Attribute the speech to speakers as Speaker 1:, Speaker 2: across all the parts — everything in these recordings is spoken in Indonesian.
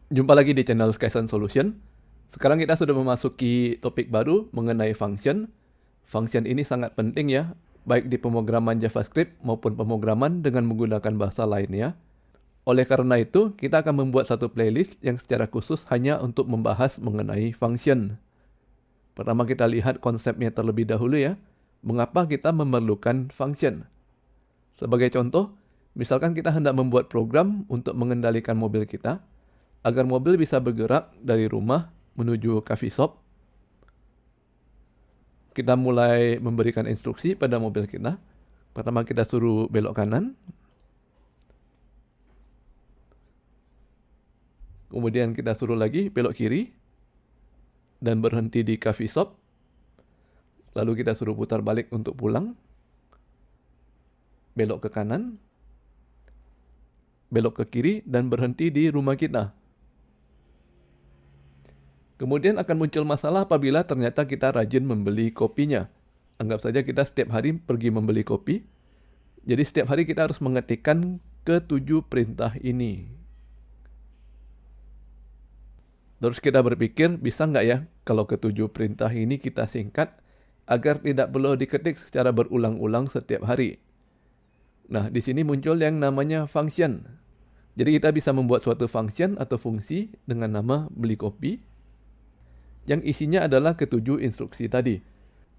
Speaker 1: Jumpa lagi di channel Skysun Solution. Sekarang kita sudah memasuki topik baru mengenai function. Function ini sangat penting ya, baik di pemrograman JavaScript maupun pemrograman dengan menggunakan bahasa lainnya. Oleh karena itu, kita akan membuat satu playlist yang secara khusus hanya untuk membahas mengenai function. Pertama kita lihat konsepnya terlebih dahulu ya. Mengapa kita memerlukan function? Sebagai contoh, misalkan kita hendak membuat program untuk mengendalikan mobil kita, agar mobil bisa bergerak dari rumah menuju coffee shop. Kita mulai memberikan instruksi pada mobil kita. Pertama kita suruh belok kanan. Kemudian kita suruh lagi belok kiri. Dan berhenti di coffee shop. Lalu kita suruh putar balik untuk pulang. Belok ke kanan. Belok ke kiri dan berhenti di rumah kita. Kemudian akan muncul masalah apabila ternyata kita rajin membeli kopinya. Anggap saja kita setiap hari pergi membeli kopi. Jadi setiap hari kita harus mengetikkan ke-7 perintah ini. Terus kita berpikir, bisa nggak ya kalau ke-7 perintah ini kita singkat agar tidak perlu diketik secara berulang-ulang setiap hari. Nah, di sini muncul yang namanya function. Jadi kita bisa membuat suatu function atau fungsi dengan nama beli kopi, yang isinya adalah ke-7 instruksi tadi.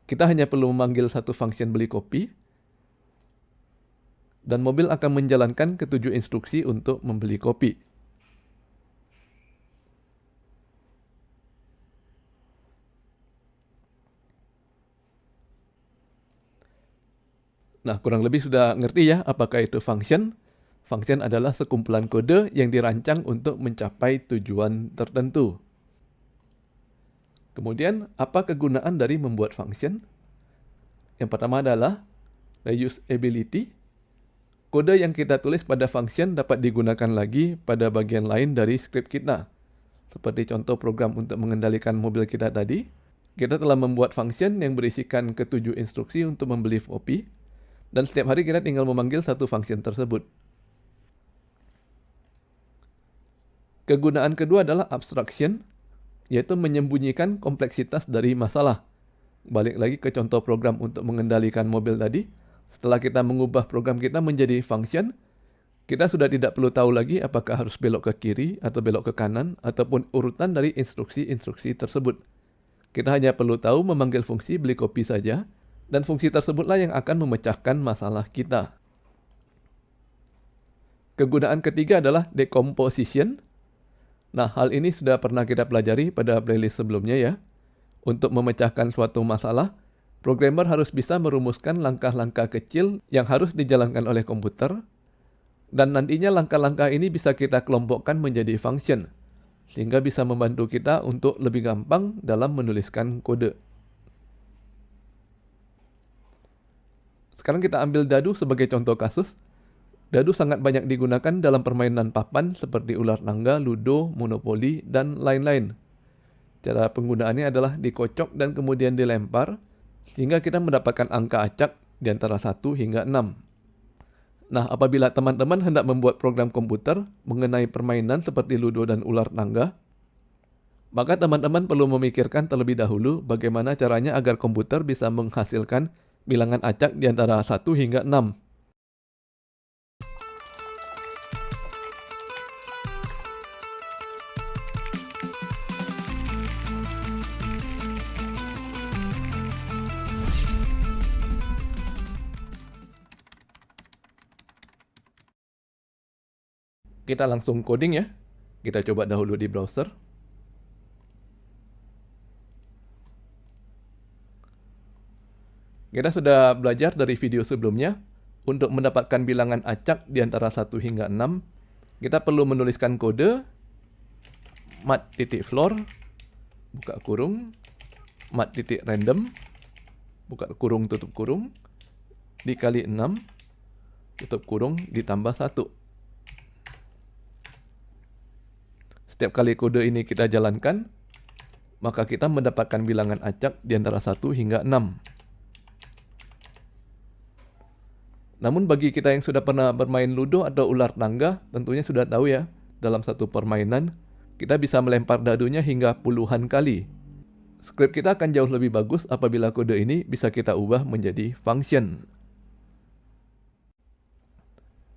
Speaker 1: Kita hanya perlu memanggil satu function beli kopi, dan mobil akan menjalankan ke-7 instruksi untuk membeli kopi. Nah, kurang lebih sudah ngerti ya apakah itu function. Function adalah sekumpulan kode yang dirancang untuk mencapai tujuan tertentu. Kemudian, apa kegunaan dari membuat function? Yang pertama adalah reusability. Kode yang kita tulis pada function dapat digunakan lagi pada bagian lain dari script kita. Seperti contoh program untuk mengendalikan mobil kita tadi, kita telah membuat function yang berisikan ke-7 instruksi untuk membeli kopi, dan setiap hari kita tinggal memanggil satu function tersebut. Kegunaan kedua adalah abstraction, yaitu menyembunyikan kompleksitas dari masalah. Balik lagi ke contoh program untuk mengendalikan mobil tadi. Setelah kita mengubah program kita menjadi function, kita sudah tidak perlu tahu lagi apakah harus belok ke kiri atau belok ke kanan, ataupun urutan dari instruksi-instruksi tersebut. Kita hanya perlu tahu memanggil fungsi beli kopi saja, dan fungsi tersebutlah yang akan memecahkan masalah kita. Kegunaan ketiga adalah decomposition. Nah, hal ini sudah pernah kita pelajari pada playlist sebelumnya ya. Untuk memecahkan suatu masalah, programmer harus bisa merumuskan langkah-langkah kecil yang harus dijalankan oleh komputer, dan nantinya langkah-langkah ini bisa kita kelompokkan menjadi function, sehingga bisa membantu kita untuk lebih gampang dalam menuliskan kode. Sekarang kita ambil dadu sebagai contoh kasus. Dadu sangat banyak digunakan dalam permainan papan seperti ular tangga, ludo, monopoli, dan lain-lain. Cara penggunaannya adalah dikocok dan kemudian dilempar, sehingga kita mendapatkan angka acak di antara 1 hingga 6. Nah, apabila teman-teman hendak membuat program komputer mengenai permainan seperti ludo dan ular tangga, maka teman-teman perlu memikirkan terlebih dahulu bagaimana caranya agar komputer bisa menghasilkan bilangan acak di antara 1 hingga 6. Kita langsung coding ya. Kita coba dahulu di browser. Kita sudah belajar dari video sebelumnya. Untuk mendapatkan bilangan acak di antara 1 hingga 6, kita perlu menuliskan kode mat.floor, buka kurung, mat.random, buka kurung, tutup kurung, dikali 6, tutup kurung, ditambah 1. Setiap kali kode ini kita jalankan, maka kita mendapatkan bilangan acak di antara 1 hingga 6. Namun bagi kita yang sudah pernah bermain ludo atau ular tangga, tentunya sudah tahu ya, dalam satu permainan, kita bisa melempar dadunya hingga puluhan kali. Skrip kita akan jauh lebih bagus apabila kode ini bisa kita ubah menjadi function.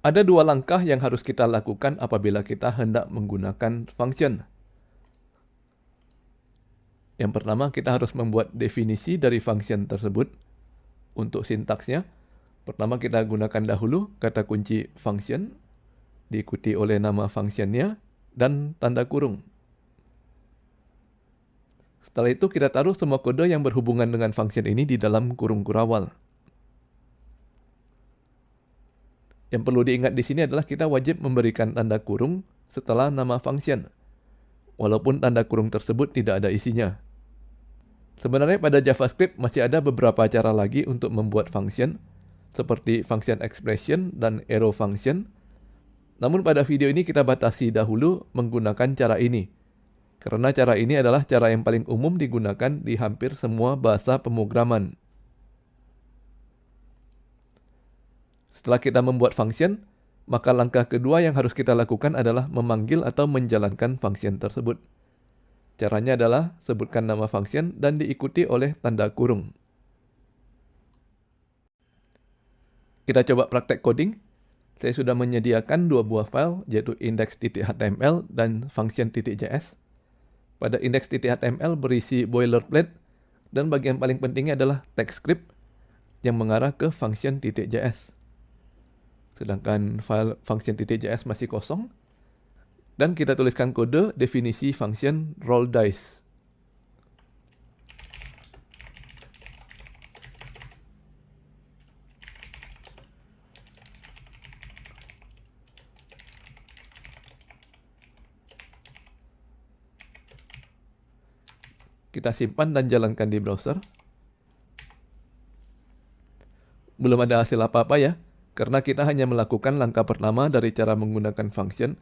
Speaker 1: Ada dua langkah yang harus kita lakukan apabila kita hendak menggunakan function. Yang pertama, kita harus membuat definisi dari function tersebut. Untuk sintaksnya, pertama kita gunakan dahulu kata kunci function, diikuti oleh nama functionnya, dan tanda kurung. Setelah itu kita taruh semua kode yang berhubungan dengan function ini di dalam kurung kurawal. Yang perlu diingat di sini adalah kita wajib memberikan tanda kurung setelah nama function, walaupun tanda kurung tersebut tidak ada isinya. Sebenarnya pada JavaScript masih ada beberapa cara lagi untuk membuat function, seperti function expression dan arrow function. Namun pada video ini kita batasi dahulu menggunakan cara ini, karena cara ini adalah cara yang paling umum digunakan di hampir semua bahasa pemrograman. Setelah kita membuat function, maka langkah kedua yang harus kita lakukan adalah memanggil atau menjalankan function tersebut. Caranya adalah sebutkan nama function dan diikuti oleh tanda kurung. Kita coba praktek coding. Saya sudah menyediakan dua buah file, yaitu index.html dan function.js. Pada index.html berisi boilerplate, dan bagian paling pentingnya adalah text script yang mengarah ke function.js. Sedangkan file function.js masih kosong, dan kita tuliskan kode definisi function roll dice. Kita simpan dan jalankan di browser. Belum ada hasil apa-apa ya, karena kita hanya melakukan langkah pertama dari cara menggunakan function,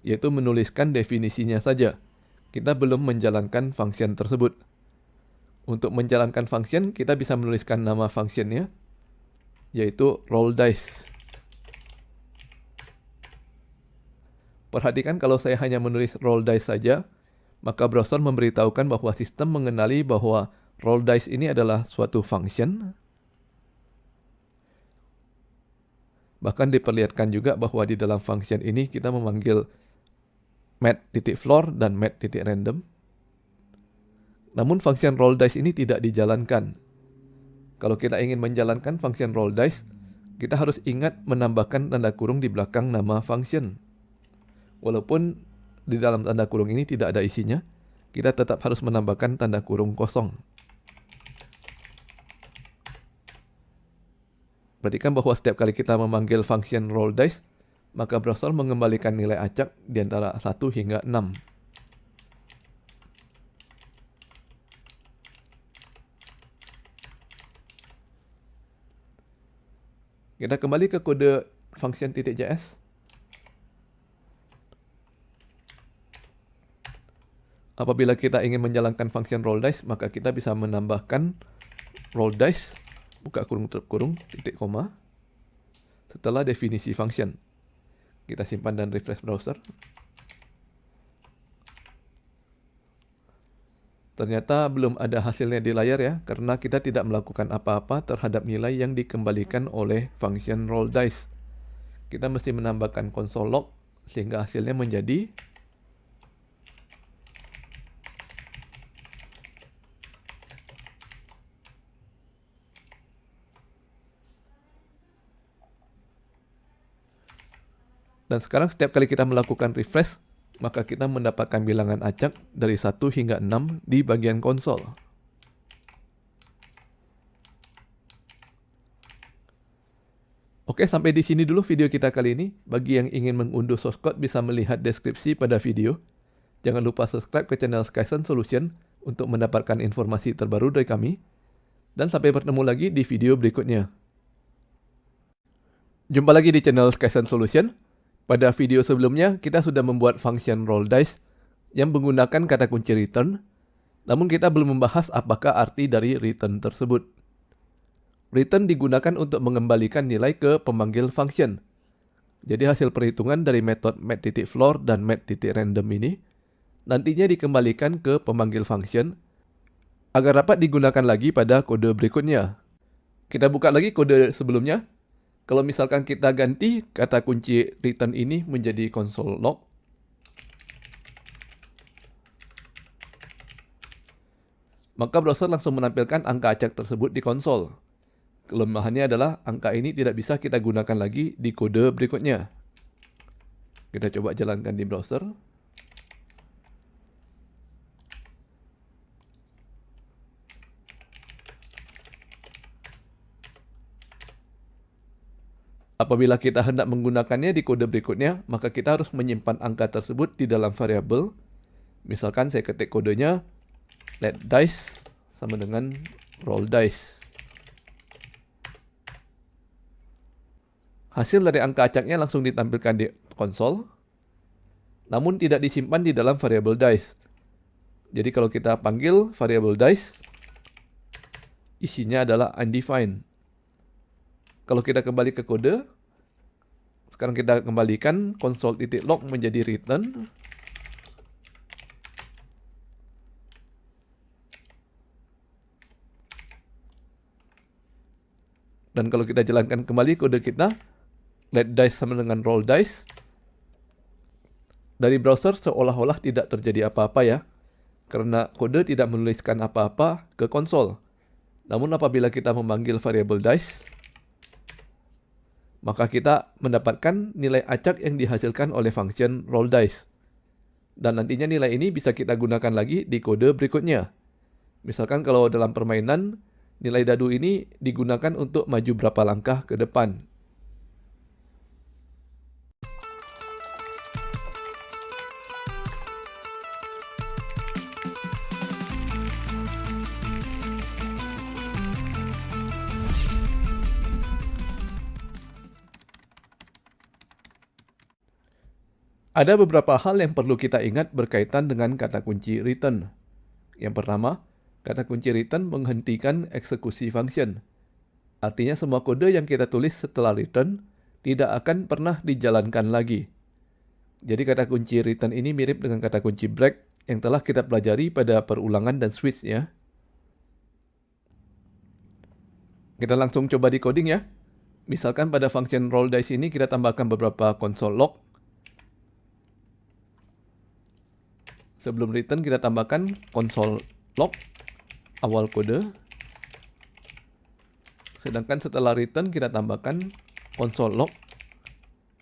Speaker 1: yaitu menuliskan definisinya saja. Kita belum menjalankan function tersebut. Untuk menjalankan function, kita bisa menuliskan nama functionnya, yaitu roll dice. Perhatikan kalau saya hanya menulis roll dice saja, maka browser memberitahukan bahwa sistem mengenali bahwa roll dice ini adalah suatu function. Bahkan diperlihatkan juga bahwa di dalam function ini kita memanggil mat.floor dan mat.random. Namun function roll dice ini tidak dijalankan. Kalau kita ingin menjalankan function roll dice, kita harus ingat menambahkan tanda kurung di belakang nama function. Walaupun di dalam tanda kurung ini tidak ada isinya, kita tetap harus menambahkan tanda kurung kosong. Perhatikan bahwa setiap kali kita memanggil function roll dice, maka browser mengembalikan nilai acak di antara 1 hingga 6. Kita kembali ke kode function.js. Apabila kita ingin menjalankan function roll dice, maka kita bisa menambahkan roll dice, buka kurung tutup kurung, titik koma, setelah definisi function. Kita simpan dan refresh browser. Ternyata belum ada hasilnya di layar ya, karena kita tidak melakukan apa-apa terhadap nilai yang dikembalikan oleh function roll dice. Kita mesti menambahkan console log sehingga hasilnya menjadi dan sekarang setiap kali kita melakukan refresh, maka kita mendapatkan bilangan acak dari 1 hingga 6 di bagian konsol. Oke, sampai di sini dulu video kita kali ini. Bagi yang ingin mengunduh source code bisa melihat deskripsi pada video. Jangan lupa subscribe ke channel Skysen Solution untuk mendapatkan informasi terbaru dari kami. Dan sampai bertemu lagi di video berikutnya. Jumpa lagi di channel Skysen Solution. Pada video sebelumnya, kita sudah membuat function roll dice yang menggunakan kata kunci return, namun kita belum membahas apakah arti dari return tersebut. Return digunakan untuk mengembalikan nilai ke pemanggil function. Jadi hasil perhitungan dari metode mat.floor dan mat.random ini nantinya dikembalikan ke pemanggil function agar dapat digunakan lagi pada kode berikutnya. Kita buka lagi kode sebelumnya. Kalau misalkan kita ganti kata kunci return ini menjadi console log, maka browser langsung menampilkan angka acak tersebut di konsol. Kelemahannya adalah angka ini tidak bisa kita gunakan lagi di kode berikutnya. Kita coba jalankan di browser. Apabila kita hendak menggunakannya di kode berikutnya, maka kita harus menyimpan angka tersebut di dalam variabel. Misalkan saya ketik kodenya let dice sama dengan roll dice. Hasil dari angka acaknya langsung ditampilkan di konsol, namun tidak disimpan di dalam variabel dice. Jadi kalau kita panggil variabel dice, isinya adalah undefined. Kalau kita kembali ke kode, sekarang kita kembalikan console.log menjadi return. Dan kalau kita jalankan kembali kode kita, let dice sama dengan roll dice, dari browser seolah-olah tidak terjadi apa-apa ya, karena kode tidak menuliskan apa-apa ke konsol. Namun apabila kita memanggil variabel dice, maka kita mendapatkan nilai acak yang dihasilkan oleh function roll dice. Dan nantinya nilai ini bisa kita gunakan lagi di kode berikutnya. Misalkan kalau dalam permainan, nilai dadu ini digunakan untuk maju berapa langkah ke depan. Ada beberapa hal yang perlu kita ingat berkaitan dengan kata kunci return. Yang pertama, kata kunci return menghentikan eksekusi function. Artinya semua kode yang kita tulis setelah return tidak akan pernah dijalankan lagi. Jadi kata kunci return ini mirip dengan kata kunci break yang telah kita pelajari pada perulangan dan switch ya. Kita langsung coba di coding ya. Misalkan pada function roll dice ini kita tambahkan beberapa console log. Sebelum return kita tambahkan console log awal kode. Sedangkan setelah return kita tambahkan console log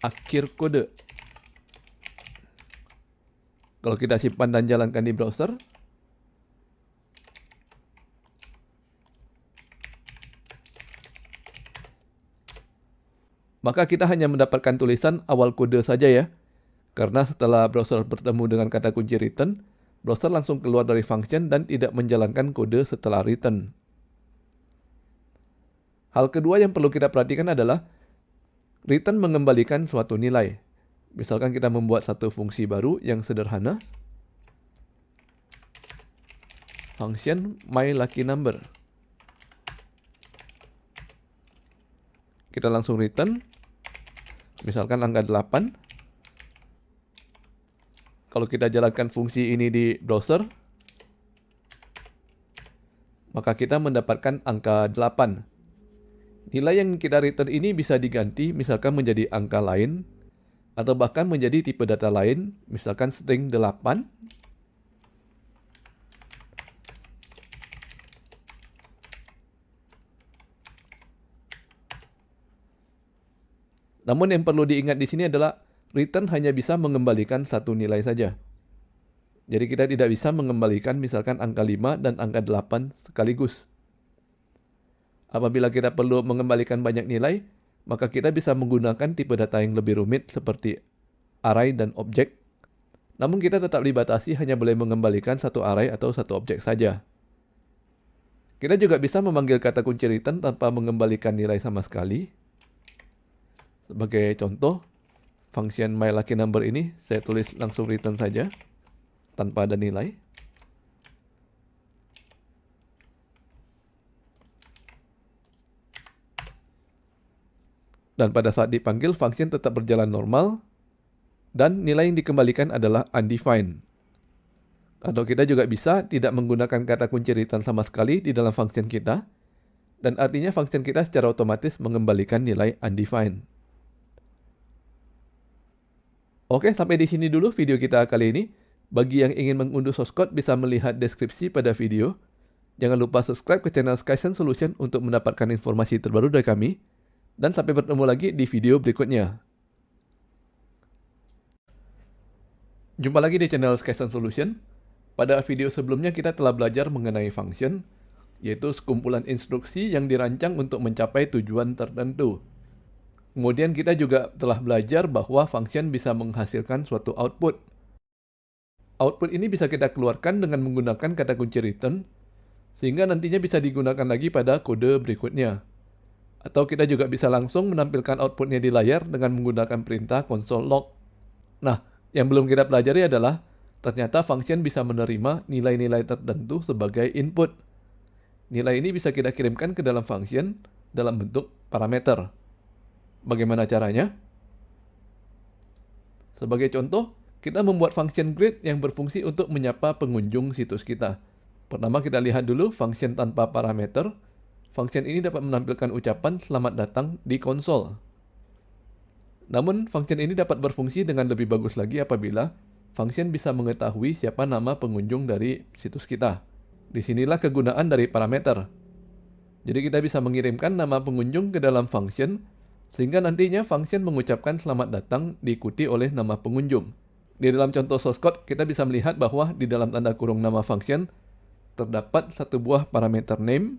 Speaker 1: akhir kode. Kalau kita simpan dan jalankan di browser, maka kita hanya mendapatkan tulisan awal kode saja ya. Karena setelah browser bertemu dengan kata kunci return, browser langsung keluar dari function dan tidak menjalankan kode setelah return. Hal kedua yang perlu kita perhatikan adalah return mengembalikan suatu nilai. Misalkan kita membuat satu fungsi baru yang sederhana. Function myLuckyNumber. Kita langsung return. Misalkan angka 8. Kalau kita jalankan fungsi ini di browser, maka kita mendapatkan angka 8. Nilai yang kita return ini bisa diganti misalkan menjadi angka lain, atau bahkan menjadi tipe data lain, misalkan string 8. Namun yang perlu diingat di sini adalah return hanya bisa mengembalikan satu nilai saja. Jadi kita tidak bisa mengembalikan misalkan angka 5 dan angka 8 sekaligus. Apabila kita perlu mengembalikan banyak nilai, maka kita bisa menggunakan tipe data yang lebih rumit seperti array dan objek. Namun kita tetap dibatasi hanya boleh mengembalikan satu array atau satu objek saja. Kita juga bisa memanggil kata kunci return tanpa mengembalikan nilai sama sekali. Sebagai contoh, function myLuckyNumber ini saya tulis langsung return saja tanpa ada nilai. Dan pada saat dipanggil, function tetap berjalan normal dan nilai yang dikembalikan adalah undefined. Atau kita juga bisa tidak menggunakan kata kunci return sama sekali di dalam function kita, dan artinya function kita secara otomatis mengembalikan nilai undefined. Oke, sampai di sini dulu video kita kali ini. Bagi yang ingin mengunduh source code bisa melihat deskripsi pada video. Jangan lupa subscribe ke channel Skysense Solution untuk mendapatkan informasi terbaru dari kami. Dan sampai bertemu lagi di video berikutnya. Jumpa lagi di channel Skysense Solution. Pada video sebelumnya kita telah belajar mengenai function, yaitu sekumpulan instruksi yang dirancang untuk mencapai tujuan tertentu. Kemudian kita juga telah belajar bahwa function bisa menghasilkan suatu output. Output ini bisa kita keluarkan dengan menggunakan kata kunci return, sehingga nantinya bisa digunakan lagi pada kode berikutnya. Atau kita juga bisa langsung menampilkan outputnya di layar dengan menggunakan perintah console log. Nah, yang belum kita pelajari adalah ternyata function bisa menerima nilai-nilai tertentu sebagai input. Nilai ini bisa kita kirimkan ke dalam function dalam bentuk parameter. Bagaimana caranya? Sebagai contoh, kita membuat function greet yang berfungsi untuk menyapa pengunjung situs kita. Pertama kita lihat dulu function tanpa parameter. Function ini dapat menampilkan ucapan selamat datang di konsol. Namun, function ini dapat berfungsi dengan lebih bagus lagi apabila function bisa mengetahui siapa nama pengunjung dari situs kita. Disinilah kegunaan dari parameter. Jadi kita bisa mengirimkan nama pengunjung ke dalam function, sehingga nantinya function mengucapkan selamat datang diikuti oleh nama pengunjung. Di dalam contoh source code, kita bisa melihat bahwa di dalam tanda kurung nama function, terdapat satu buah parameter name,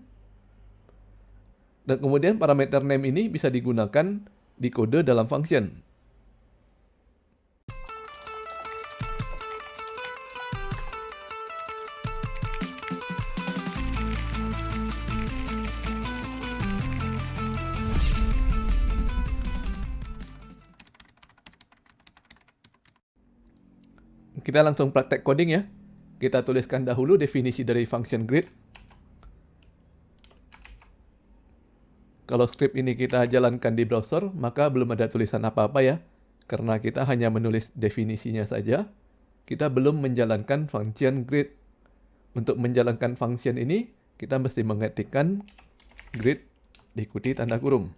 Speaker 1: dan kemudian parameter name ini bisa digunakan di kode dalam function. Kita langsung praktek coding ya. Kita tuliskan dahulu definisi dari function greet. Kalau script ini kita jalankan di browser, maka belum ada tulisan apa-apa ya. Karena kita hanya menulis definisinya saja, kita belum menjalankan function greet. Untuk menjalankan function ini, kita mesti mengetikkan greet diikuti tanda kurung.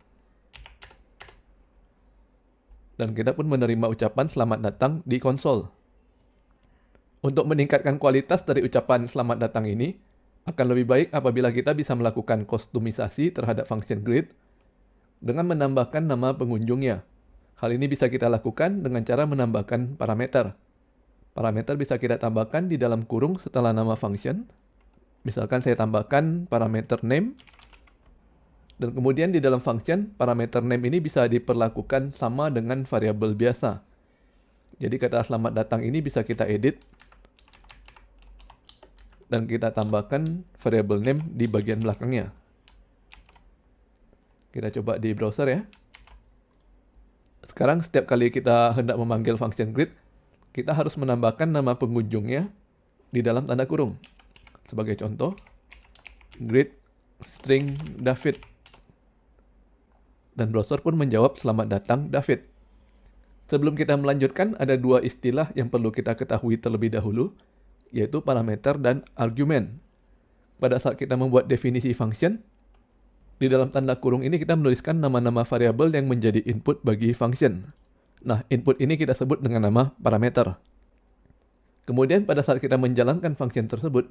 Speaker 1: Dan kita pun menerima ucapan selamat datang di konsol. Untuk meningkatkan kualitas dari ucapan selamat datang ini, akan lebih baik apabila kita bisa melakukan kostumisasi terhadap function greet dengan menambahkan nama pengunjungnya. Hal ini bisa kita lakukan dengan cara menambahkan parameter. Parameter bisa kita tambahkan di dalam kurung setelah nama function. Misalkan saya tambahkan parameter name, dan kemudian di dalam function, parameter name ini bisa diperlakukan sama dengan variabel biasa. Jadi kata selamat datang ini bisa kita edit, dan kita tambahkan variable name di bagian belakangnya. Kita coba di browser ya. Sekarang setiap kali kita hendak memanggil function greet, kita harus menambahkan nama pengunjungnya di dalam tanda kurung. Sebagai contoh, greet string David. Dan browser pun menjawab selamat datang David. Sebelum kita melanjutkan, ada dua istilah yang perlu kita ketahui terlebih dahulu, yaitu parameter dan argumen. Pada saat kita membuat definisi function, di dalam tanda kurung ini kita menuliskan nama-nama variabel yang menjadi input bagi function. Nah, input ini kita sebut dengan nama parameter. Kemudian pada saat kita menjalankan function tersebut,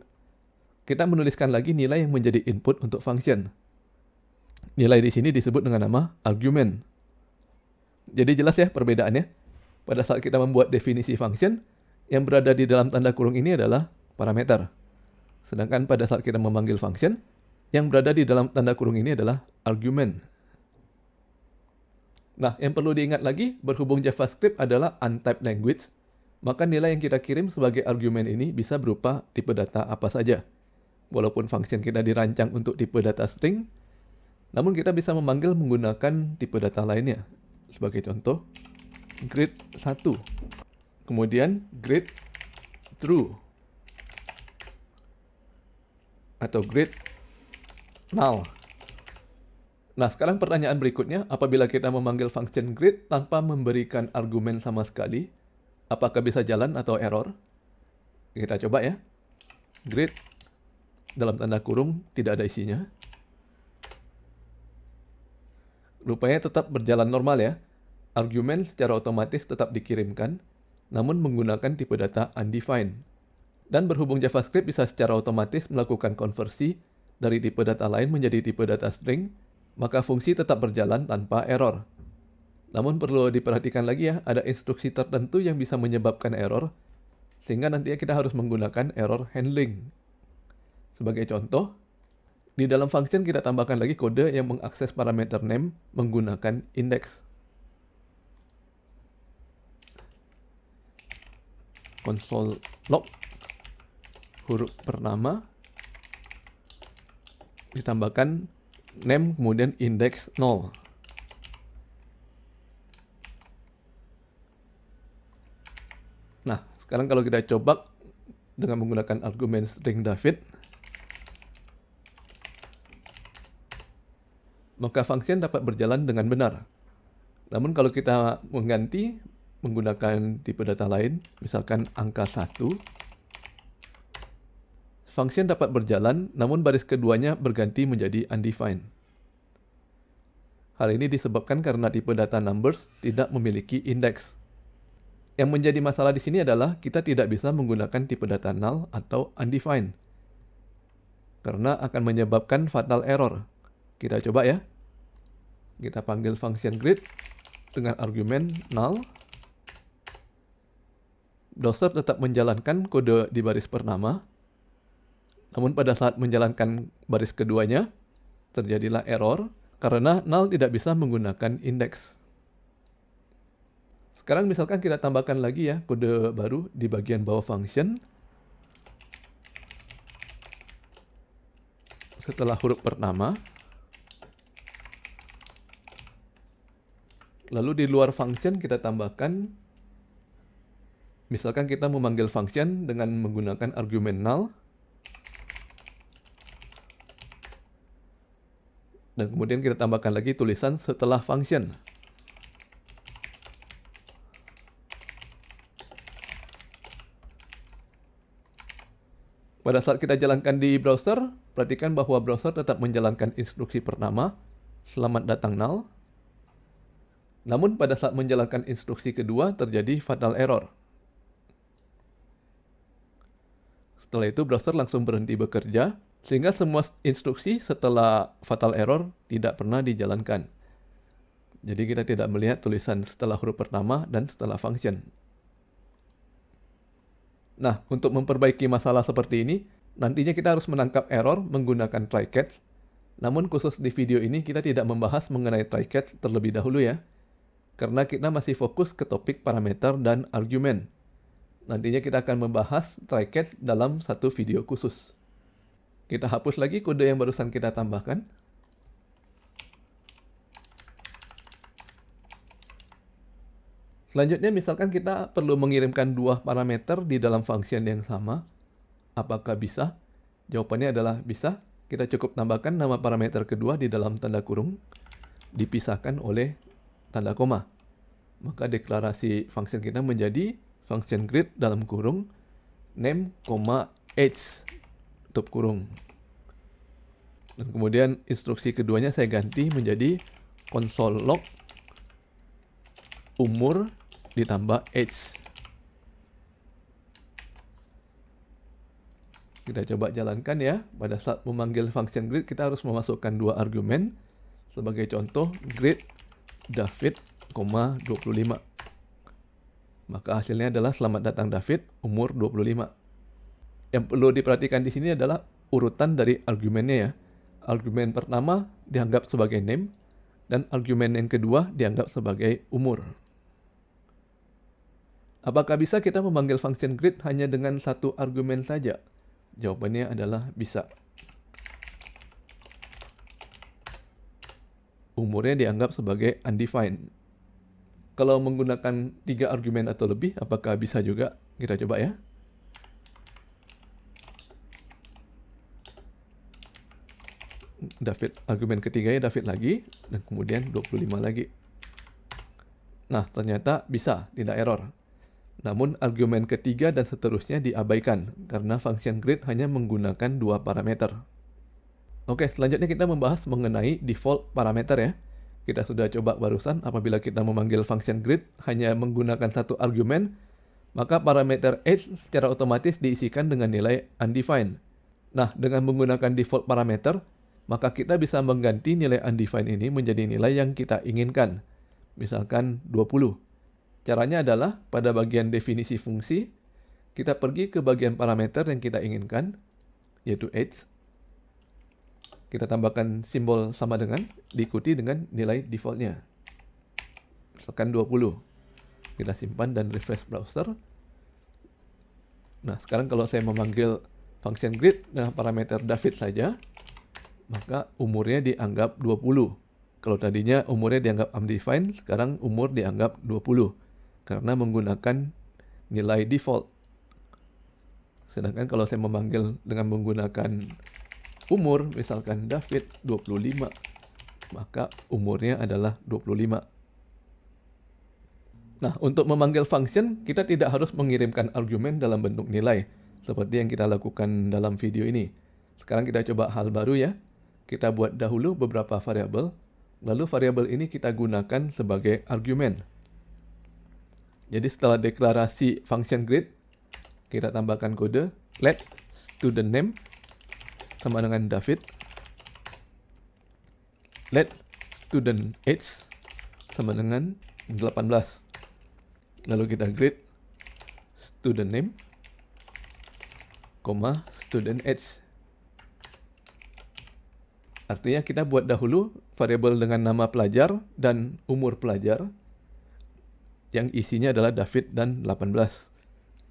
Speaker 1: kita menuliskan lagi nilai yang menjadi input untuk function. Nilai di sini disebut dengan nama argumen. Jadi jelas ya perbedaannya. Pada saat kita membuat definisi function, yang berada di dalam tanda kurung ini adalah parameter. Sedangkan pada saat kita memanggil function, yang berada di dalam tanda kurung ini adalah argumen. Nah, yang perlu diingat lagi, berhubung JavaScript adalah untyped language, maka nilai yang kita kirim sebagai argumen ini bisa berupa tipe data apa saja. Walaupun function kita dirancang untuk tipe data string, namun kita bisa memanggil menggunakan tipe data lainnya. Sebagai contoh, greet 1. Kemudian greet true atau greet null. Nah, sekarang pertanyaan berikutnya, apabila kita memanggil function greet tanpa memberikan argumen sama sekali, apakah bisa jalan atau error? Kita coba ya. Grid dalam tanda kurung tidak ada isinya. Rupanya tetap berjalan normal ya. Argumen secara otomatis tetap dikirimkan, namun menggunakan tipe data undefined. Dan berhubung JavaScript bisa secara otomatis melakukan konversi dari tipe data lain menjadi tipe data string, maka fungsi tetap berjalan tanpa error. Namun perlu diperhatikan lagi ya, ada instruksi tertentu yang bisa menyebabkan error, sehingga nantinya kita harus menggunakan error handling. Sebagai contoh, di dalam function kita tambahkan lagi kode yang mengakses parameter name menggunakan index. Console log huruf pertama ditambahkan name kemudian index 0. Nah, sekarang kalau kita coba dengan menggunakan argumen string David, maka function dapat berjalan dengan benar. Namun kalau kita mengganti menggunakan tipe data lain, misalkan angka 1, function dapat berjalan, namun baris keduanya berganti menjadi undefined. Hal ini disebabkan karena tipe data numbers tidak memiliki index. Yang menjadi masalah di sini adalah kita tidak bisa menggunakan tipe data null atau undefined, karena akan menyebabkan fatal error. Kita coba ya. Kita panggil function grid dengan argumen null. Browser tetap menjalankan kode di baris pertama, namun pada saat menjalankan baris keduanya, terjadilah error karena null tidak bisa menggunakan index. Sekarang misalkan kita tambahkan lagi ya kode baru di bagian bawah function. Setelah huruf pertama, lalu di luar function kita tambahkan, misalkan kita memanggil function dengan menggunakan argumen null, dan kemudian kita tambahkan lagi tulisan setelah function. Pada saat kita jalankan di browser, perhatikan bahwa browser tetap menjalankan instruksi pertama, selamat datang null. Namun pada saat menjalankan instruksi kedua terjadi fatal error. Setelah itu browser langsung berhenti bekerja, sehingga semua instruksi setelah fatal error tidak pernah dijalankan. Jadi kita tidak melihat tulisan setelah huruf pertama dan setelah function. Nah, untuk memperbaiki masalah seperti ini, nantinya kita harus menangkap error menggunakan try-catch. Namun khusus di video ini kita tidak membahas mengenai try-catch terlebih dahulu ya, karena kita masih fokus ke topik parameter dan argumen. Nantinya kita akan membahas try-catch dalam satu video khusus. Kita hapus lagi kode yang barusan kita tambahkan. Selanjutnya misalkan kita perlu mengirimkan dua parameter di dalam function yang sama. Apakah bisa? Jawabannya adalah bisa. Kita cukup tambahkan nama parameter kedua di dalam tanda kurung, dipisahkan oleh tanda koma. Maka deklarasi function kita menjadi function grid dalam kurung name, age, tutup kurung. Dan kemudian instruksi keduanya saya ganti menjadi console log umur ditambah age. Kita coba jalankan ya. Pada saat memanggil function grid kita harus memasukkan dua argumen. Sebagai contoh grid David, 25. Maka hasilnya adalah selamat datang David, umur 25. Yang perlu diperhatikan di sini adalah urutan dari argumennya ya. Argumen pertama dianggap sebagai name dan argumen yang kedua dianggap sebagai umur. Apakah bisa kita memanggil function grid hanya dengan satu argumen saja? Jawabannya adalah bisa. Umurnya dianggap sebagai undefined. Kalau menggunakan 3 argumen atau lebih, apakah bisa juga? Kita coba ya. David, argumen ketiganya David lagi, dan kemudian 25 lagi. Nah, ternyata bisa, tidak error. Namun argumen ketiga dan seterusnya diabaikan karena function grade hanya menggunakan 2 parameter. Oke, selanjutnya kita membahas mengenai default parameter ya. Kita sudah coba barusan apabila kita memanggil function grade hanya menggunakan satu argumen, maka parameter age secara otomatis diisikan dengan nilai undefined. Nah, dengan menggunakan default parameter, maka kita bisa mengganti nilai undefined ini menjadi nilai yang kita inginkan. Misalkan 20. Caranya adalah pada bagian definisi fungsi, kita pergi ke bagian parameter yang kita inginkan, yaitu age. Kita tambahkan simbol sama dengan, diikuti dengan nilai defaultnya. Misalkan 20. Kita simpan dan refresh browser. Nah, sekarang kalau saya memanggil function grade dengan parameter David saja, maka umurnya dianggap 20. Kalau tadinya umurnya dianggap undefined, sekarang umur dianggap 20. Karena menggunakan nilai default. Sedangkan kalau saya memanggil dengan menggunakan umur, misalkan David 25, maka umurnya adalah 25. Nah, untuk memanggil function, kita tidak harus mengirimkan argumen dalam bentuk nilai, seperti yang kita lakukan dalam video ini. Sekarang kita coba hal baru ya. Kita buat dahulu beberapa variabel, lalu variabel ini kita gunakan sebagai argumen. Jadi setelah deklarasi function grade, kita tambahkan kode let student name sama dengan David, let student age sama dengan 18. Lalu kita grade student name, student age. Artinya kita buat dahulu variabel dengan nama pelajar dan umur pelajar yang isinya adalah David dan 18.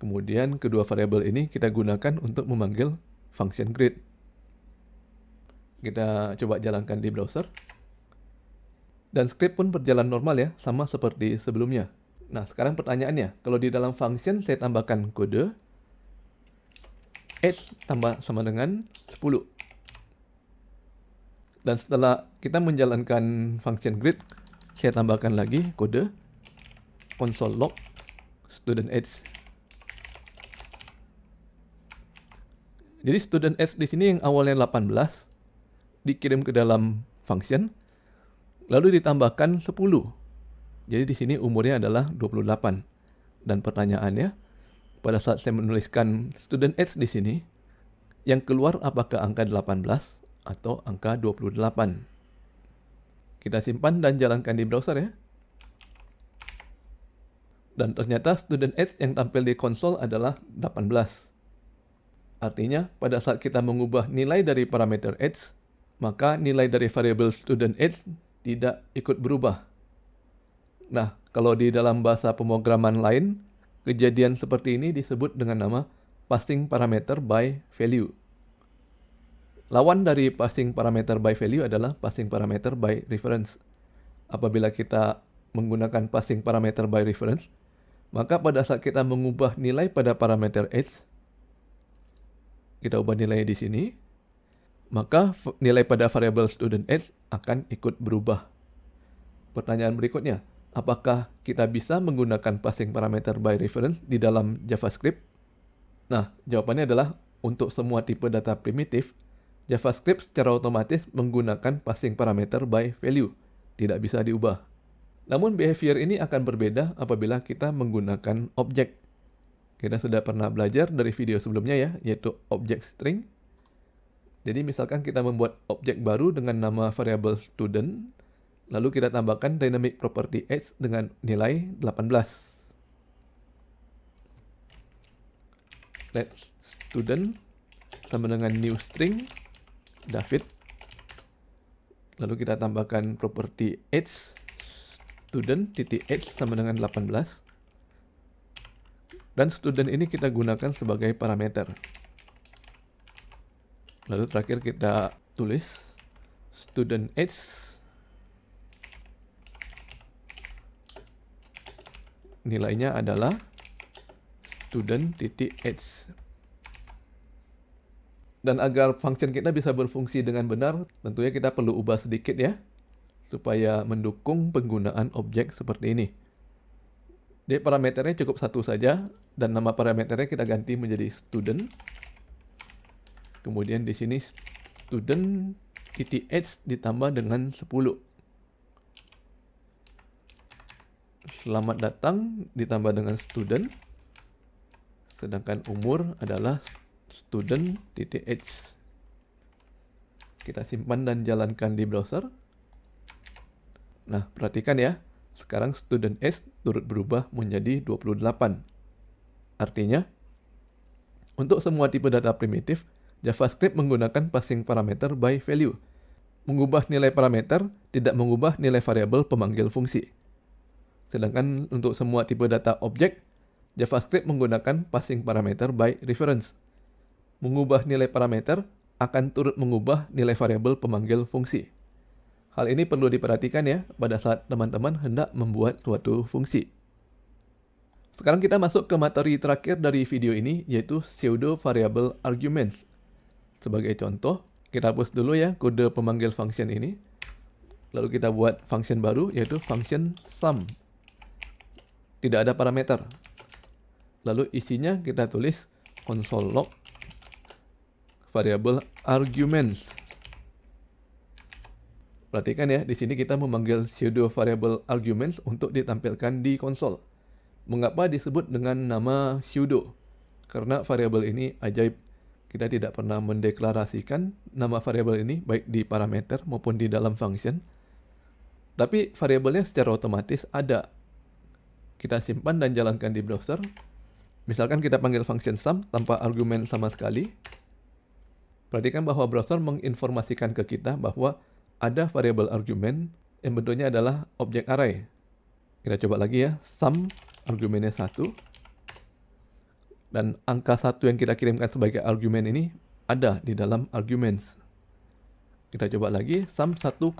Speaker 1: Kemudian kedua variabel ini kita gunakan untuk memanggil function grade. Kita coba jalankan di browser. Dan script pun berjalan normal ya, sama seperti sebelumnya. Nah, sekarang pertanyaannya, kalau di dalam function saya tambahkan kode age tambah sama dengan 10. Dan setelah kita menjalankan function grade, saya tambahkan lagi kode console log student age. Jadi student age di sini yang awalnya 18 dikirim ke dalam function, lalu ditambahkan 10. Jadi di sini umurnya adalah 28. Dan pertanyaannya, pada saat saya menuliskan student age di sini, yang keluar apakah angka 18 atau angka 28? Kita simpan dan jalankan di browser ya. Dan ternyata student age yang tampil di konsol adalah 18. Artinya, pada saat kita mengubah nilai dari parameter age, maka nilai dari variabel student age tidak ikut berubah. Nah, kalau di dalam bahasa pemrograman lain, kejadian seperti ini disebut dengan nama passing parameter by value. Lawan dari passing parameter by value adalah passing parameter by reference. Apabila kita menggunakan passing parameter by reference, maka pada saat kita mengubah nilai pada parameter age, kita ubah nilai di sini, maka nilai pada variabel student age akan ikut berubah. Pertanyaan berikutnya, apakah kita bisa menggunakan passing parameter by reference di dalam JavaScript? Nah, jawabannya adalah untuk semua tipe data primitif, JavaScript secara otomatis menggunakan passing parameter by value, tidak bisa diubah. Namun behavior ini akan berbeda apabila kita menggunakan objek. Kita sudah pernah belajar dari video sebelumnya ya, yaitu objek string. Jadi misalkan kita membuat objek baru dengan nama variable student, lalu kita tambahkan dynamic property age dengan nilai 18. Let student sama dengan new string David. Lalu kita tambahkan property age student titik age sama dengan 18. Dan student ini kita gunakan sebagai parameter. Lalu terakhir kita tulis student age nilainya adalah student.age. Dan agar function kita bisa berfungsi dengan benar, tentunya kita perlu ubah sedikit ya, supaya mendukung penggunaan objek seperti ini. Di parameternya cukup satu saja, dan nama parameternya kita ganti menjadi student. Kemudian di sini student .h ditambah dengan 10. Selamat datang ditambah dengan student. Sedangkan umur adalah student.h. Kita simpan dan jalankan di browser. Nah, perhatikan ya. Sekarang student S turut berubah menjadi 28. Artinya, untuk semua tipe data primitif, JavaScript menggunakan passing parameter by value. Mengubah nilai parameter tidak mengubah nilai variabel pemanggil fungsi. Sedangkan untuk semua tipe data objek, JavaScript menggunakan passing parameter by reference. Mengubah nilai parameter akan turut mengubah nilai variabel pemanggil fungsi. Hal ini perlu diperhatikan ya pada saat teman-teman hendak membuat suatu fungsi. Sekarang kita masuk ke materi terakhir dari video ini, yaitu pseudo variable arguments. Sebagai contoh, kita hapus dulu ya kode pemanggil function ini. Lalu kita buat function baru, yaitu function sum. Tidak ada parameter. Lalu isinya kita tulis console log variable arguments. Perhatikan ya, di sini kita memanggil pseudo variable arguments untuk ditampilkan di konsol. Mengapa disebut dengan nama pseudo? Karena variabel ini ajaib. Kita tidak pernah mendeklarasikan nama variabel ini baik di parameter maupun di dalam function. Tapi variabelnya secara otomatis ada. Kita simpan dan jalankan di browser. Misalkan kita panggil function sum tanpa argumen sama sekali. Perhatikan bahwa browser menginformasikan ke kita bahwa ada variabel argumen yang bentuknya adalah objek array. Kita coba lagi ya, sum argumennya 1. Dan angka 1 yang kita kirimkan sebagai argumen ini ada di dalam arguments. Kita coba lagi, sum 1,2.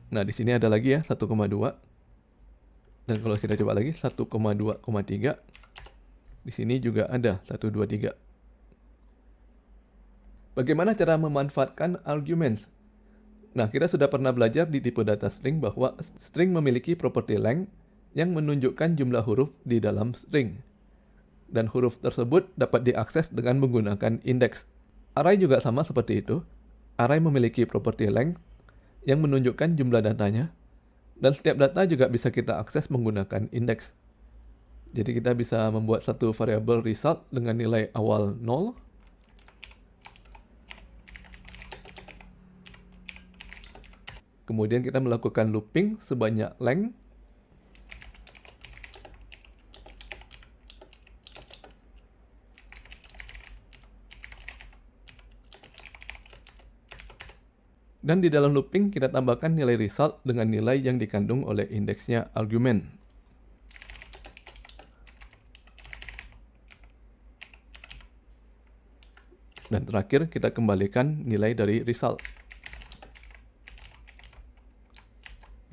Speaker 1: Nah, di sini ada lagi ya, 1,2. Dan kalau kita coba lagi, 1,2,3. Di sini juga ada 123. Bagaimana cara memanfaatkan arguments? Nah, kita sudah pernah belajar di tipe data string bahwa string memiliki property length yang menunjukkan jumlah huruf di dalam string. Dan huruf tersebut dapat diakses dengan menggunakan indeks. Array juga sama seperti itu. Array memiliki property length yang menunjukkan jumlah datanya. Dan setiap data juga bisa kita akses menggunakan indeks. Jadi kita bisa membuat satu variabel result dengan nilai awal 0. Kemudian kita melakukan looping sebanyak length. Dan di dalam looping kita tambahkan nilai result dengan nilai yang dikandung oleh indeksnya argumen. Dan terakhir kita kembalikan nilai dari result.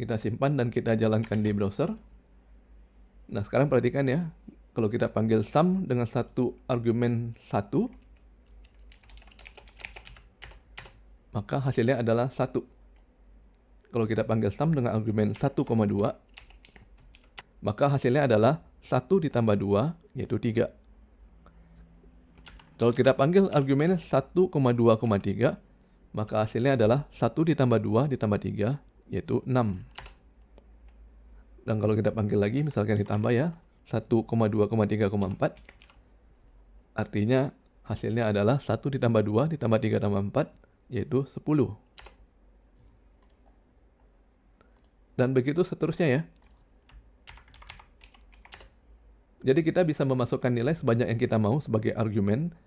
Speaker 1: Kita simpan dan kita jalankan di browser. Nah, sekarang perhatikan ya. Kalau kita panggil sum dengan satu argumen 1, maka hasilnya adalah 1. Kalau kita panggil sum dengan argumen 1,2, maka hasilnya adalah 1 ditambah 2, yaitu 3. Kalau kita panggil argumen 1,2,3, maka hasilnya adalah 1 ditambah 2 ditambah 3, yaitu 6. Dan kalau kita panggil lagi, misalkan ditambah ya, 1,2,3,4. Artinya hasilnya adalah 1 ditambah 2 ditambah 3 tambah 4, yaitu 10. Dan begitu seterusnya ya. Jadi kita bisa memasukkan nilai sebanyak yang kita mau sebagai argumen.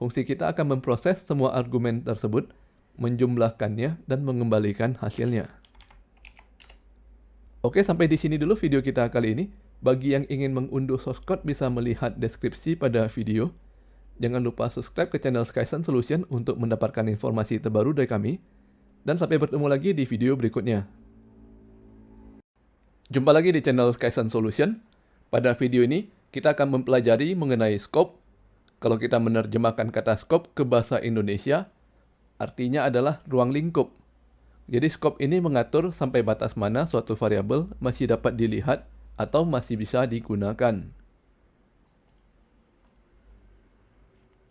Speaker 1: Fungsi kita akan memproses semua argumen tersebut, menjumlahkannya, dan mengembalikan hasilnya. Oke, sampai di sini dulu video kita kali ini. Bagi yang ingin mengunduh source code bisa melihat deskripsi pada video. Jangan lupa subscribe ke channel Skysun Solution untuk mendapatkan informasi terbaru dari kami. Dan sampai bertemu lagi di video berikutnya. Jumpa lagi di channel Skysun Solution. Pada video ini, kita akan mempelajari mengenai scope. Kalau kita menerjemahkan kata scope ke bahasa Indonesia, artinya adalah ruang lingkup. Jadi scope ini mengatur sampai batas mana suatu variabel masih dapat dilihat atau masih bisa digunakan.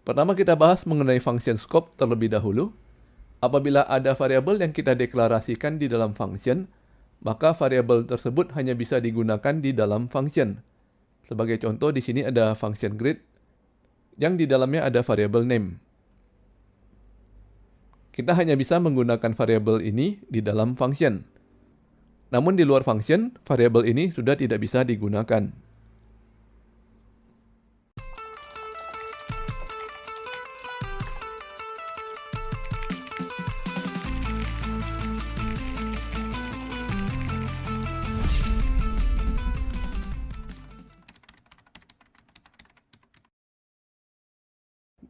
Speaker 1: Pertama kita bahas mengenai function scope terlebih dahulu. Apabila ada variabel yang kita deklarasikan di dalam function, maka variabel tersebut hanya bisa digunakan di dalam function. Sebagai contoh di sini ada function greet yang di dalamnya ada variabel name. Kita hanya bisa menggunakan variabel ini di dalam function. Namun di luar function, variabel ini sudah tidak bisa digunakan.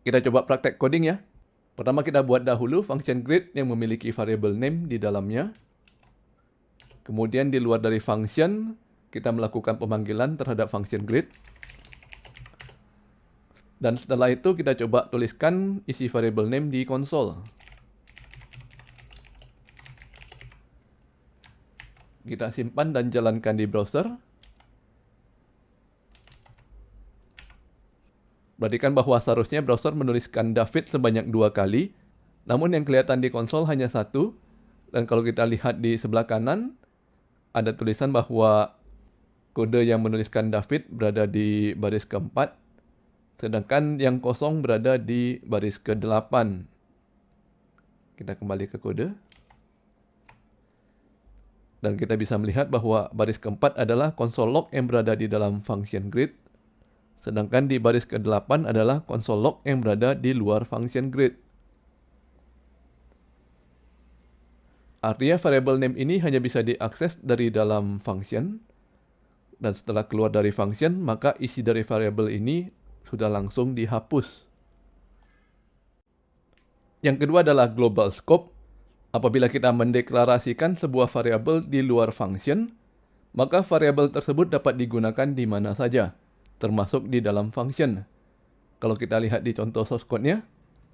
Speaker 1: Kita coba praktek coding ya. Pertama kita buat dahulu function greet yang memiliki variabel name di dalamnya. Kemudian di luar dari function, kita melakukan pemanggilan terhadap function greet. Dan setelah itu kita coba tuliskan isi variabel name di konsol. Kita simpan dan jalankan di browser. Perhatikan bahwa seharusnya browser menuliskan David sebanyak 2 kali, namun yang kelihatan di konsol hanya 1. Dan kalau kita lihat di sebelah kanan, ada tulisan bahwa kode yang menuliskan David berada di baris keempat, sedangkan yang kosong berada di baris ke-8. Kita kembali ke kode. Dan kita bisa melihat bahwa baris keempat adalah console log yang berada di dalam function greet, sedangkan di baris ke-8 adalah console log yang berada di luar function greet. Artinya variabel name ini hanya bisa diakses dari dalam function, dan setelah keluar dari function, maka isi dari variabel ini sudah langsung dihapus. Yang kedua adalah global scope. Apabila kita mendeklarasikan sebuah variabel di luar function, maka variabel tersebut dapat digunakan di mana saja, termasuk di dalam function. Kalau kita lihat di contoh source code-nya,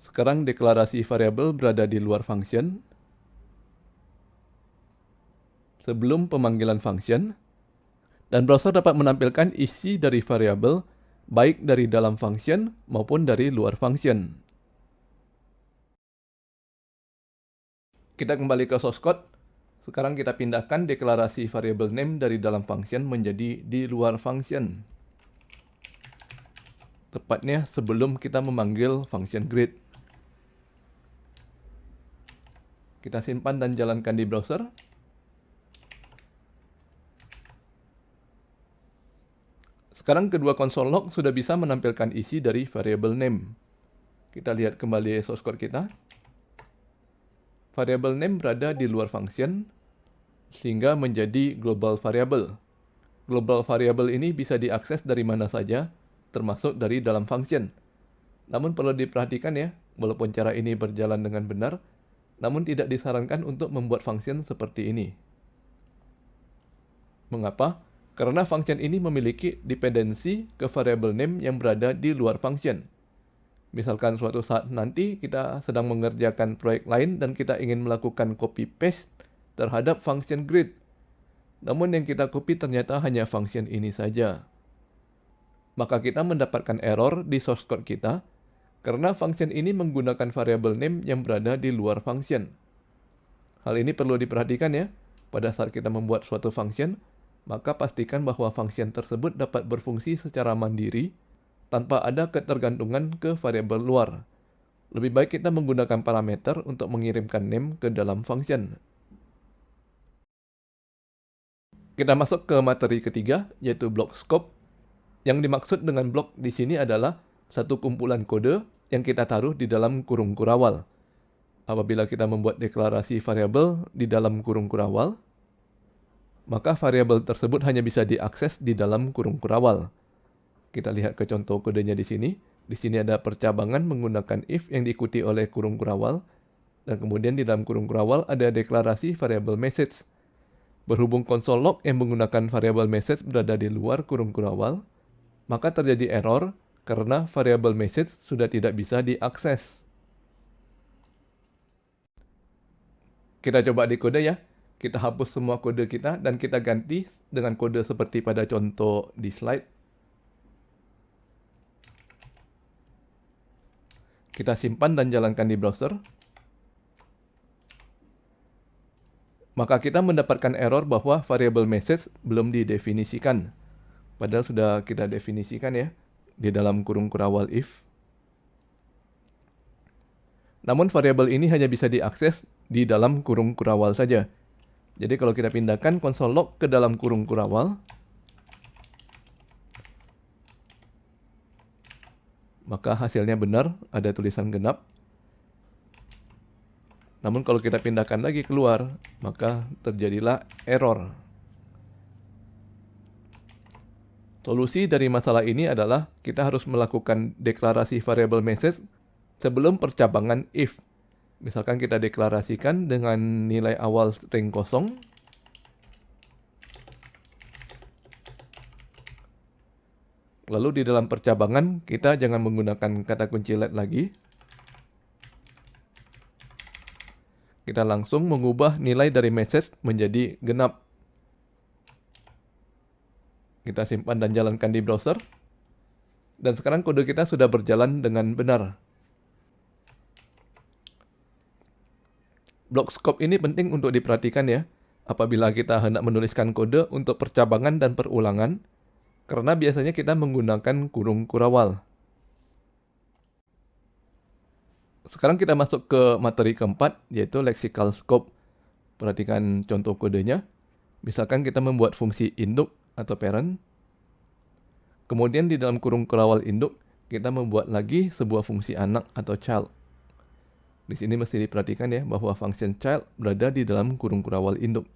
Speaker 1: sekarang deklarasi variabel berada di luar function. Sebelum pemanggilan function, dan browser dapat menampilkan isi dari variabel baik dari dalam function maupun dari luar function. Kita kembali ke source code. Sekarang kita pindahkan deklarasi variabel name dari dalam function menjadi di luar function. Tepatnya sebelum kita memanggil function greet. Kita simpan dan jalankan di browser. Sekarang kedua console log sudah bisa menampilkan isi dari variabel name. Kita lihat kembali source code kita. Variabel name berada di luar function, sehingga menjadi global variable. Global variable ini bisa diakses dari mana saja, termasuk dari dalam function. Namun perlu diperhatikan ya, walaupun cara ini berjalan dengan benar, namun tidak disarankan untuk membuat function seperti ini. Mengapa? Karena function ini memiliki dependensi ke variable name yang berada di luar function. Misalkan suatu saat nanti kita sedang mengerjakan proyek lain dan kita ingin melakukan copy paste terhadap function greet. Namun yang kita copy ternyata hanya function ini saja. Maka kita mendapatkan error di source code kita karena function ini menggunakan variable name yang berada di luar function. Hal ini perlu diperhatikan ya. Pada saat kita membuat suatu function, maka pastikan bahwa function tersebut dapat berfungsi secara mandiri tanpa ada ketergantungan ke variabel luar. Lebih baik kita menggunakan parameter untuk mengirimkan name ke dalam function. Kita masuk ke materi ketiga, yaitu block scope. Yang dimaksud dengan blok di sini adalah satu kumpulan kode yang kita taruh di dalam kurung kurawal. Apabila kita membuat deklarasi variabel di dalam kurung kurawal, maka variabel tersebut hanya bisa diakses di dalam kurung kurawal. Kita lihat ke contoh kodenya di sini. Di sini ada percabangan menggunakan if yang diikuti oleh kurung kurawal, dan kemudian di dalam kurung kurawal ada deklarasi variabel message. Berhubung console log yang menggunakan variabel message berada di luar kurung kurawal, maka terjadi error karena variabel message sudah tidak bisa diakses. Kita coba dekode ya. Kita hapus semua kode kita dan kita ganti dengan kode seperti pada contoh di slide. Kita simpan dan jalankan di browser. Maka kita mendapatkan error bahwa variabel message belum didefinisikan. Padahal sudah kita definisikan ya di dalam kurung kurawal if. Namun variabel ini hanya bisa diakses di dalam kurung kurawal saja. Jadi kalau kita pindahkan console log ke dalam kurung kurawal, maka hasilnya benar, ada tulisan genap. Namun kalau kita pindahkan lagi keluar, maka terjadilah error. Solusi dari masalah ini adalah kita harus melakukan deklarasi variabel message sebelum percabangan if. Misalkan kita deklarasikan dengan nilai awal string kosong. Lalu di dalam percabangan kita jangan menggunakan kata kunci let lagi. Kita langsung mengubah nilai dari message menjadi genap. Kita simpan dan jalankan di browser. Dan sekarang kode kita sudah berjalan dengan benar. Block scope ini penting untuk diperhatikan ya, apabila kita hendak menuliskan kode untuk percabangan dan perulangan, karena biasanya kita menggunakan kurung kurawal. Sekarang kita masuk ke materi keempat, yaitu lexical scope. Perhatikan contoh kodenya. Misalkan kita membuat fungsi induk atau parent. Kemudian di dalam kurung kurawal induk, kita membuat lagi sebuah fungsi anak atau child. Di sini mesti diperhatikan ya bahwa function child berada di dalam kurung kurawal induk.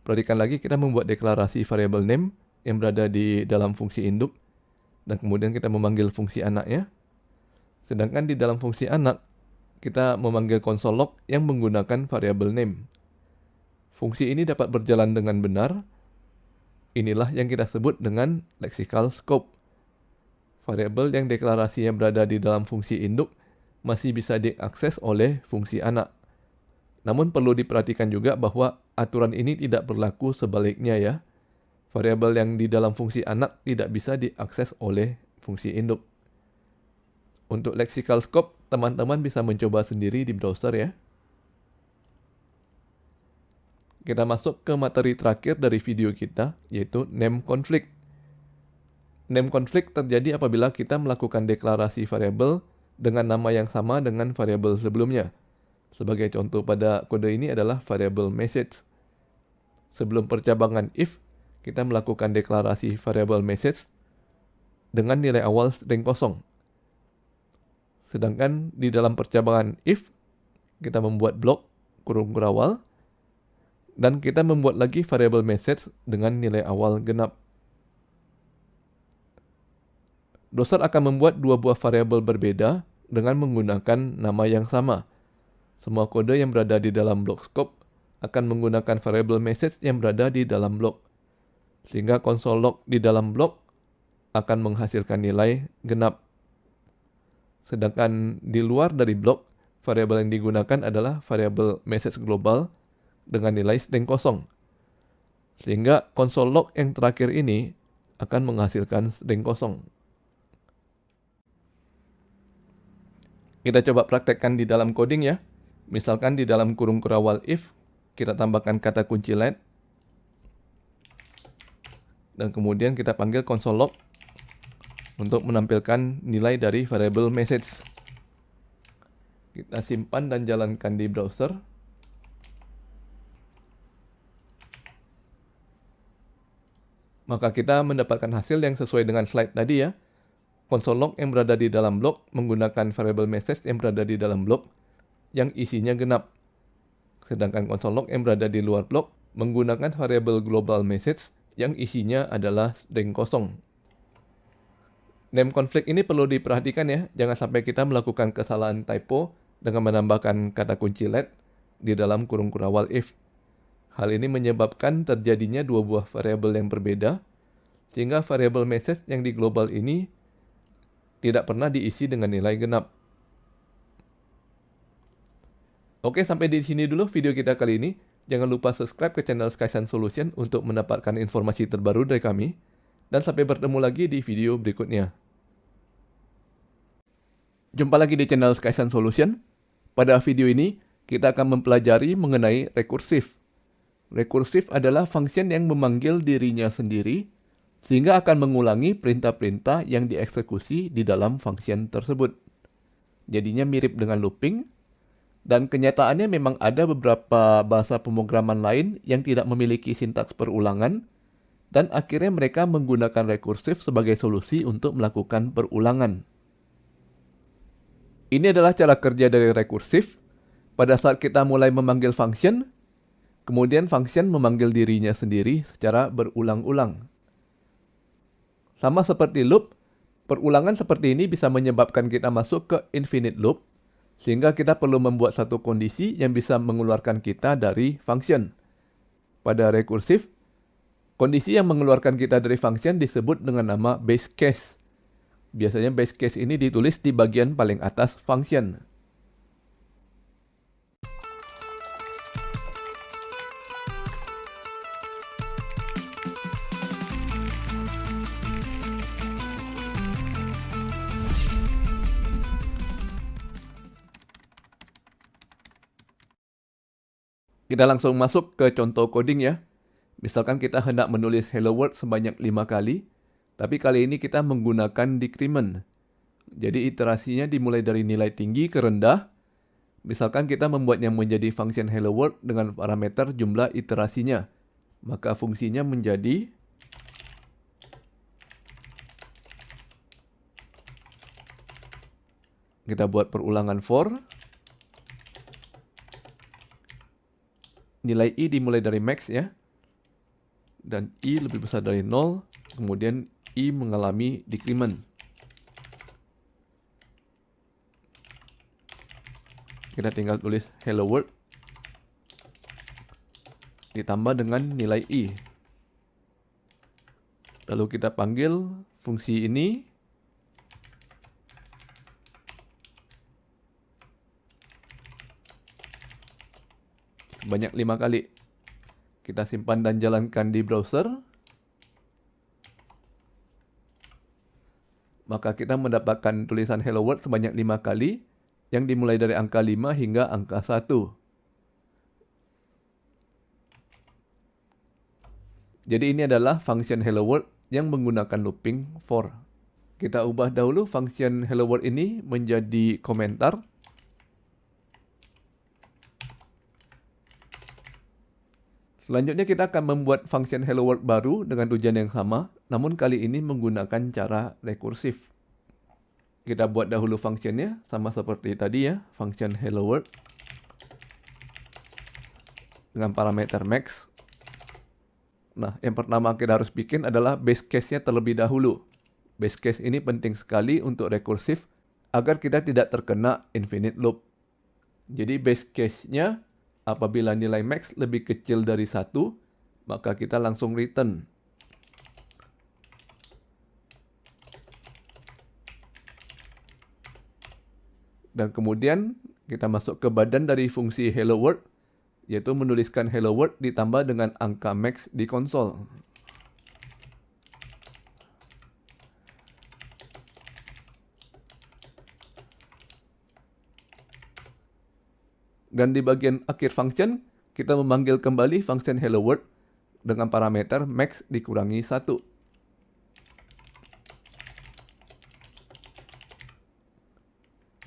Speaker 1: Perhatikan lagi kita membuat deklarasi variable name yang berada di dalam fungsi induk dan kemudian kita memanggil fungsi anaknya. Sedangkan di dalam fungsi anak kita memanggil console log yang menggunakan variable name. Fungsi ini dapat berjalan dengan benar. Inilah yang kita sebut dengan lexical scope. Variabel yang deklarasinya berada di dalam fungsi induk masih bisa diakses oleh fungsi anak. Namun perlu diperhatikan juga bahwa aturan ini tidak berlaku sebaliknya ya. Variabel yang di dalam fungsi anak tidak bisa diakses oleh fungsi induk. Untuk lexical scope, teman-teman bisa mencoba sendiri di browser ya. Kita masuk ke materi terakhir dari video kita, yaitu name conflict. Name conflict terjadi apabila kita melakukan deklarasi variabel dengan nama yang sama dengan variabel sebelumnya. Sebagai contoh pada kode ini adalah variabel message. Sebelum percabangan if, kita melakukan deklarasi variabel message dengan nilai awal string kosong. Sedangkan di dalam percabangan if, kita membuat blok kurung kurawal dan kita membuat lagi variabel message dengan nilai awal genap. Doser akan membuat dua buah variabel berbeda dengan menggunakan nama yang sama. Semua kode yang berada di dalam blok scope akan menggunakan variabel message yang berada di dalam blok. Sehingga console log di dalam blok akan menghasilkan nilai genap. Sedangkan di luar dari blok, variabel yang digunakan adalah variabel message global dengan nilai string kosong. Sehingga console log yang terakhir ini akan menghasilkan string kosong. Kita coba praktekkan di dalam coding ya. Misalkan di dalam kurung kurawal if, kita tambahkan kata kunci let. Dan kemudian kita panggil console log untuk menampilkan nilai dari variabel message. Kita simpan dan jalankan di browser. Maka kita mendapatkan hasil yang sesuai dengan slide tadi ya. Console log yang berada di dalam blok menggunakan variabel message yang berada di dalam blok yang isinya genap. Sedangkan console log yang berada di luar blok menggunakan variabel global message yang isinya adalah string kosong. Name conflict ini perlu diperhatikan ya, jangan sampai kita melakukan kesalahan typo dengan menambahkan kata kunci let di dalam kurung kurawal if. Hal ini menyebabkan terjadinya dua buah variabel yang berbeda, sehingga variabel message yang di global ini tidak pernah diisi dengan nilai genap. Oke, sampai di sini dulu video kita kali ini. Jangan lupa subscribe ke channel Skysense Solution untuk mendapatkan informasi terbaru dari kami. Dan sampai bertemu lagi di video berikutnya. Jumpa lagi di channel Skysense Solution. Pada video ini, kita akan mempelajari mengenai rekursif. Rekursif adalah function yang memanggil dirinya sendiri, sehingga akan mengulangi perintah-perintah yang dieksekusi di dalam function tersebut. Jadinya mirip dengan looping, dan kenyataannya memang ada beberapa bahasa pemrograman lain yang tidak memiliki sintaks perulangan, dan akhirnya mereka menggunakan rekursif sebagai solusi untuk melakukan perulangan. Ini adalah cara kerja dari rekursif. Pada saat kita mulai memanggil function, kemudian function memanggil dirinya sendiri secara berulang-ulang. Sama seperti loop, perulangan seperti ini bisa menyebabkan kita masuk ke infinite loop, sehingga kita perlu membuat satu kondisi yang bisa mengeluarkan kita dari function. Pada rekursif, kondisi yang mengeluarkan kita dari function disebut dengan nama base case. Biasanya base case ini ditulis di bagian paling atas function. Kita langsung masuk ke contoh coding ya. Misalkan kita hendak menulis hello world sebanyak 5 kali, tapi kali ini kita menggunakan decrement. Jadi iterasinya dimulai dari nilai tinggi ke rendah. Misalkan kita membuatnya menjadi function hello world dengan parameter jumlah iterasinya. Maka fungsinya menjadi kita buat perulangan for. Nilai i dimulai dari max ya. Dan i lebih besar dari 0. Kemudian i mengalami decrement. Kita tinggal tulis hello world. Ditambah dengan nilai i. Lalu kita panggil fungsi ini. Sebanyak 5 kali. Kita simpan dan jalankan di browser. Maka kita mendapatkan tulisan hello world sebanyak 5 kali yang dimulai dari angka 5 hingga angka 1. Jadi ini adalah function hello world yang menggunakan looping for. Kita ubah dahulu function hello world ini menjadi komentar. Selanjutnya kita akan membuat function hello world baru dengan tujuan yang sama, namun kali ini menggunakan cara rekursif. Kita buat dahulu functionnya sama seperti tadi ya, function hello world dengan parameter max. Nah, yang pertama kita harus bikin adalah base case-nya terlebih dahulu. Base case ini penting sekali untuk rekursif agar kita tidak terkena infinite loop. Jadi base case-nya apabila nilai max lebih kecil dari 1, maka kita langsung return. Dan kemudian kita masuk ke badan dari fungsi hello world, yaitu menuliskan hello world ditambah dengan angka max di konsol. Dan di bagian akhir function, kita memanggil kembali function hello world dengan parameter max dikurangi 1.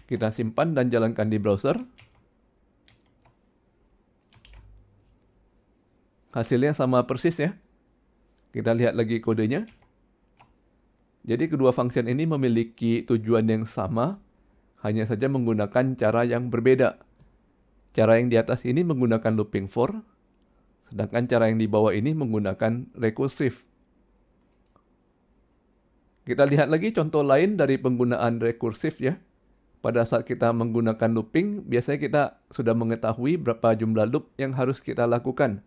Speaker 1: Kita simpan dan jalankan di browser. Hasilnya sama persis ya. Kita lihat lagi kodenya. Jadi kedua function ini memiliki tujuan yang sama, hanya saja menggunakan cara yang berbeda. Cara yang di atas ini menggunakan looping for, sedangkan cara yang di bawah ini menggunakan rekursif. Kita lihat lagi contoh lain dari penggunaan rekursif ya. Pada saat kita menggunakan looping, biasanya kita sudah mengetahui berapa jumlah loop yang harus kita lakukan.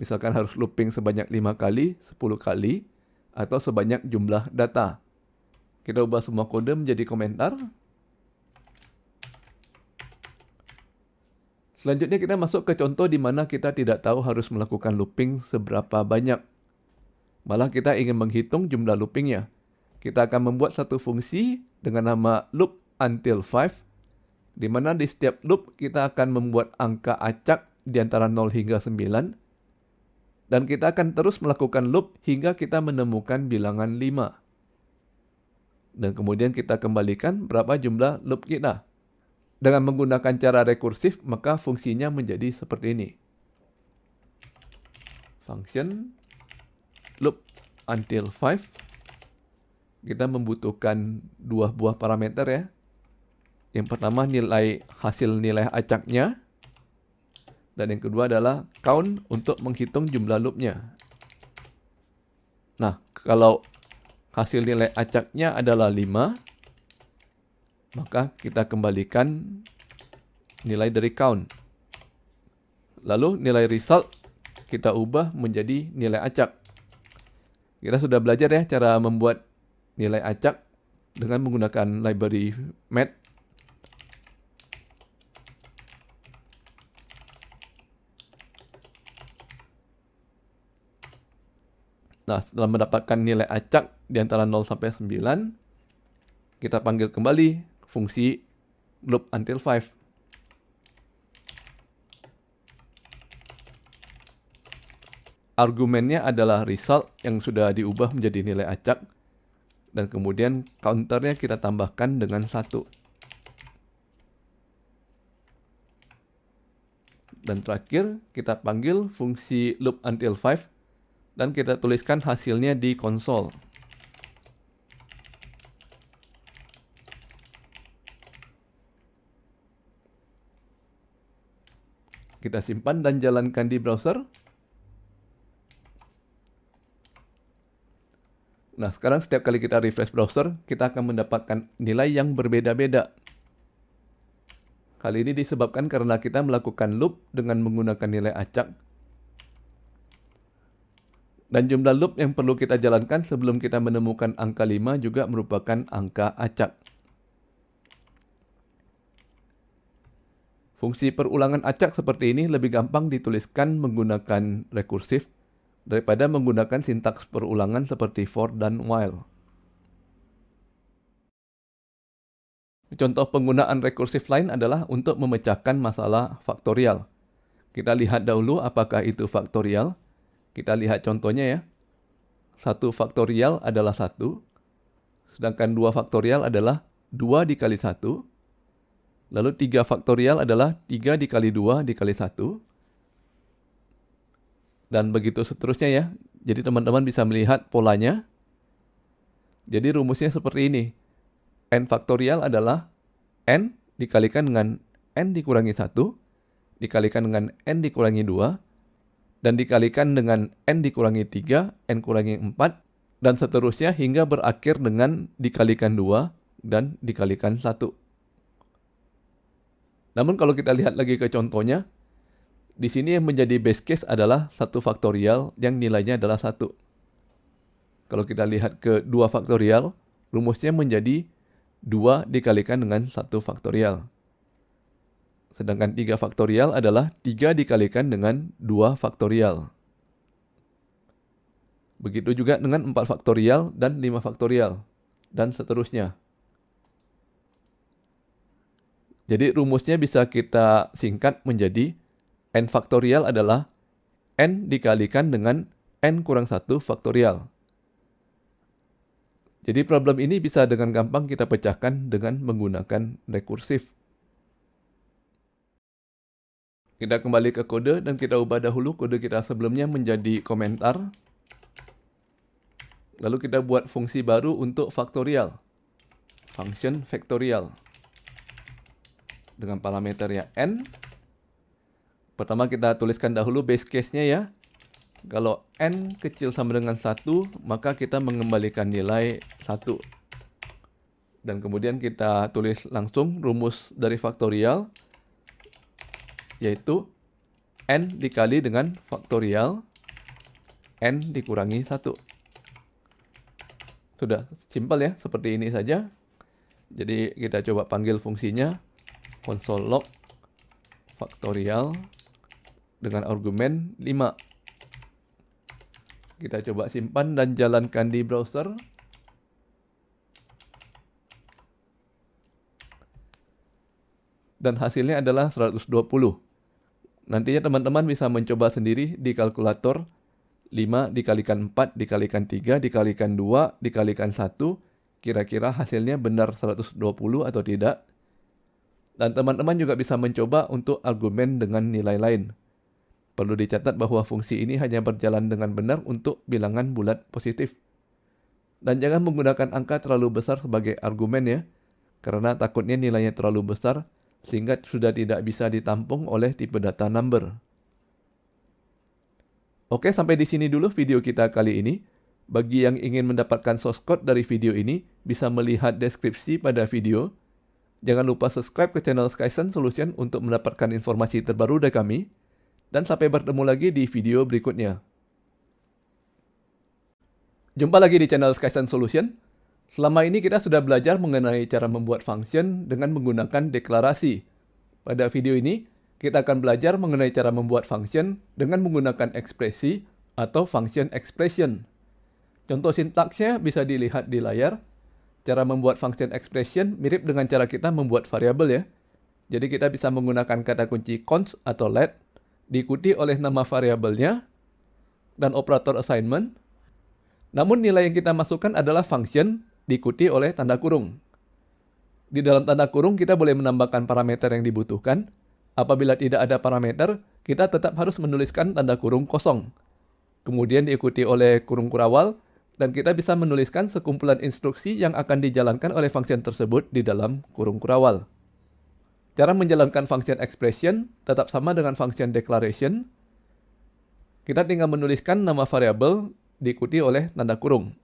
Speaker 1: Misalkan harus looping sebanyak 5 kali, 10 kali, atau sebanyak jumlah data. Kita ubah semua kode menjadi komentar. Selanjutnya kita masuk ke contoh di mana kita tidak tahu harus melakukan looping seberapa banyak. Malah kita ingin menghitung jumlah loopingnya. Kita akan membuat satu fungsi dengan nama loop until 5, di mana di setiap loop kita akan membuat angka acak di antara 0 hingga 9, dan kita akan terus melakukan loop hingga kita menemukan bilangan 5. Dan kemudian kita kembalikan berapa jumlah loop kita. Dengan menggunakan cara rekursif, maka fungsinya menjadi seperti ini. Function loop until 5. Kita membutuhkan dua buah parameter ya. Yang pertama hasil nilai acaknya. Dan yang kedua adalah count untuk menghitung jumlah loopnya. Nah, kalau hasil nilai acaknya adalah 5, maka kita kembalikan nilai dari count. Lalu nilai result kita ubah menjadi nilai acak. Kita sudah belajar ya cara membuat nilai acak dengan menggunakan library math. Nah, setelah mendapatkan nilai acak di antara 0 sampai 9, kita panggil kembali fungsi loop until 5. Argumennya adalah result yang sudah diubah menjadi nilai acak, dan kemudian counternya kita tambahkan dengan 1. Dan terakhir kita panggil fungsi loop until 5 dan kita tuliskan hasilnya di konsol. Kita simpan dan jalankan di browser. Nah, sekarang setiap kali kita refresh browser, kita akan mendapatkan nilai yang berbeda-beda. Hal ini disebabkan karena kita melakukan loop dengan menggunakan nilai acak. Dan jumlah loop yang perlu kita jalankan sebelum kita menemukan angka 5 juga merupakan angka acak. Fungsi perulangan acak seperti ini lebih gampang dituliskan menggunakan rekursif daripada menggunakan sintaks perulangan seperti for dan while. Contoh penggunaan rekursif lain adalah untuk memecahkan masalah faktorial. Kita lihat dahulu apakah itu faktorial. Kita lihat contohnya ya. 1 faktorial adalah 1, sedangkan 2 faktorial adalah 2 dikali 1. Lalu 3 faktorial adalah 3 dikali 2 dikali 1. Dan begitu seterusnya ya. Jadi teman-teman bisa melihat polanya. Jadi rumusnya seperti ini. N faktorial adalah N dikalikan dengan N dikurangi 1, dikalikan dengan N dikurangi 2, dan dikalikan dengan N dikurangi 3, N kurangi 4, dan seterusnya hingga berakhir dengan dikalikan 2 dan dikalikan 1. Namun kalau kita lihat lagi ke contohnya, di sini yang menjadi base case adalah 1 faktorial yang nilainya adalah 1. Kalau kita lihat ke 2 faktorial, rumusnya menjadi 2 dikalikan dengan 1 faktorial. Sedangkan 3 faktorial adalah 3 dikalikan dengan 2 faktorial. Begitu juga dengan 4 faktorial dan 5 faktorial, dan seterusnya. Jadi rumusnya bisa kita singkat menjadi N faktorial adalah N dikalikan dengan N kurang 1 faktorial. Jadi problem ini bisa dengan gampang kita pecahkan dengan menggunakan rekursif. Kita kembali ke kode dan kita ubah dahulu kode kita sebelumnya menjadi komentar. Lalu kita buat fungsi baru untuk faktorial. Function factorial. Dengan parameternya N. Pertama kita tuliskan dahulu base case-nya ya. Kalau N kecil sama dengan 1, maka kita mengembalikan nilai 1. Dan kemudian kita tulis langsung rumus dari faktorial, yaitu N dikali dengan faktorial N dikurangi 1. Sudah simpel ya, seperti ini saja. Jadi kita coba panggil fungsinya console log faktorial dengan argumen 5. Kita coba simpan dan jalankan di browser. Dan hasilnya adalah 120. Nantinya teman-teman bisa mencoba sendiri di kalkulator. 5 dikalikan 4 dikalikan 3 dikalikan 2 dikalikan 1. Kira-kira hasilnya benar 120 atau tidak. Dan teman-teman juga bisa mencoba untuk argumen dengan nilai lain. Perlu dicatat bahwa fungsi ini hanya berjalan dengan benar untuk bilangan bulat positif. Dan jangan menggunakan angka terlalu besar sebagai argumen ya, karena takutnya nilainya terlalu besar sehingga sudah tidak bisa ditampung oleh tipe data number. Oke, sampai di sini dulu video kita kali ini. Bagi yang ingin mendapatkan source code dari video ini, bisa melihat deskripsi pada video. Jangan lupa subscribe ke channel Skysense Solution untuk mendapatkan informasi terbaru dari kami. Dan sampai bertemu lagi di video berikutnya. Jumpa lagi di channel Skysense Solution. Selama ini kita sudah belajar mengenai cara membuat function dengan menggunakan deklarasi. Pada video ini, kita akan belajar mengenai cara membuat function dengan menggunakan ekspresi atau function expression. Contoh sintaksnya bisa dilihat di layar. Cara membuat function expression mirip dengan cara kita membuat variabel ya. Jadi kita bisa menggunakan kata kunci const atau let, diikuti oleh nama variabelnya, dan operator assignment. Namun nilai yang kita masukkan adalah function, diikuti oleh tanda kurung. Di dalam tanda kurung kita boleh menambahkan parameter yang dibutuhkan. Apabila tidak ada parameter, kita tetap harus menuliskan tanda kurung kosong. Kemudian diikuti oleh kurung kurawal, dan kita bisa menuliskan sekumpulan instruksi yang akan dijalankan oleh function tersebut di dalam kurung kurawal. Cara menjalankan function expression tetap sama dengan function declaration. Kita tinggal menuliskan nama variabel diikuti oleh tanda kurung.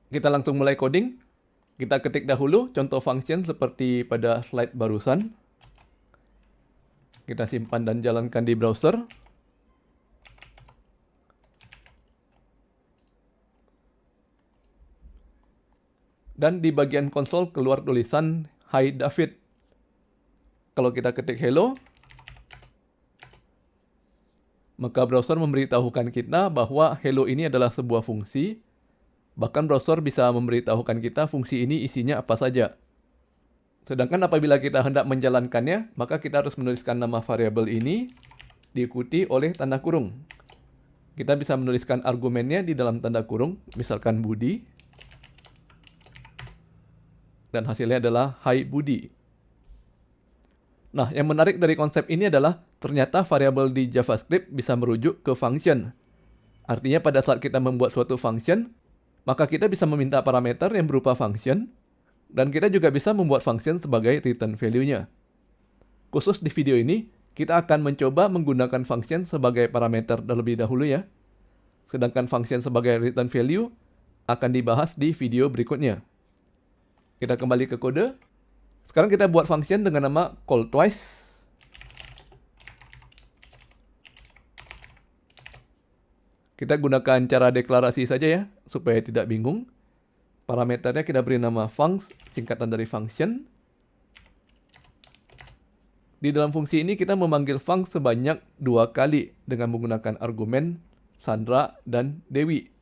Speaker 1: Kita langsung mulai coding. Kita ketik dahulu contoh function seperti pada slide barusan. Kita simpan dan jalankan di browser. Dan di bagian konsol keluar tulisan Hi David. Kalau kita ketik hello, maka browser memberitahukan kita bahwa hello ini adalah sebuah fungsi. Bahkan browser bisa memberitahukan kita fungsi ini isinya apa saja. Sedangkan apabila kita hendak menjalankannya, maka kita harus menuliskan nama variabel ini diikuti oleh tanda kurung. Kita bisa menuliskan argumennya di dalam tanda kurung, misalkan Budi. Dan hasilnya adalah Hai Budi. Nah, yang menarik dari konsep ini adalah ternyata variabel di JavaScript bisa merujuk ke function. Artinya pada saat kita membuat suatu function, maka kita bisa meminta parameter yang berupa function, dan kita juga bisa membuat function sebagai return value-nya. Khusus di video ini, kita akan mencoba menggunakan function sebagai parameter terlebih dahulu ya. Sedangkan function sebagai return value akan dibahas di video berikutnya. Kita kembali ke kode. Sekarang kita buat function dengan nama call twice. Kita gunakan cara deklarasi saja ya, supaya tidak bingung. Parameternya kita beri nama func, singkatan dari function. Di dalam fungsi ini kita memanggil func sebanyak 2 kali dengan menggunakan argumen Sandra dan Dewi.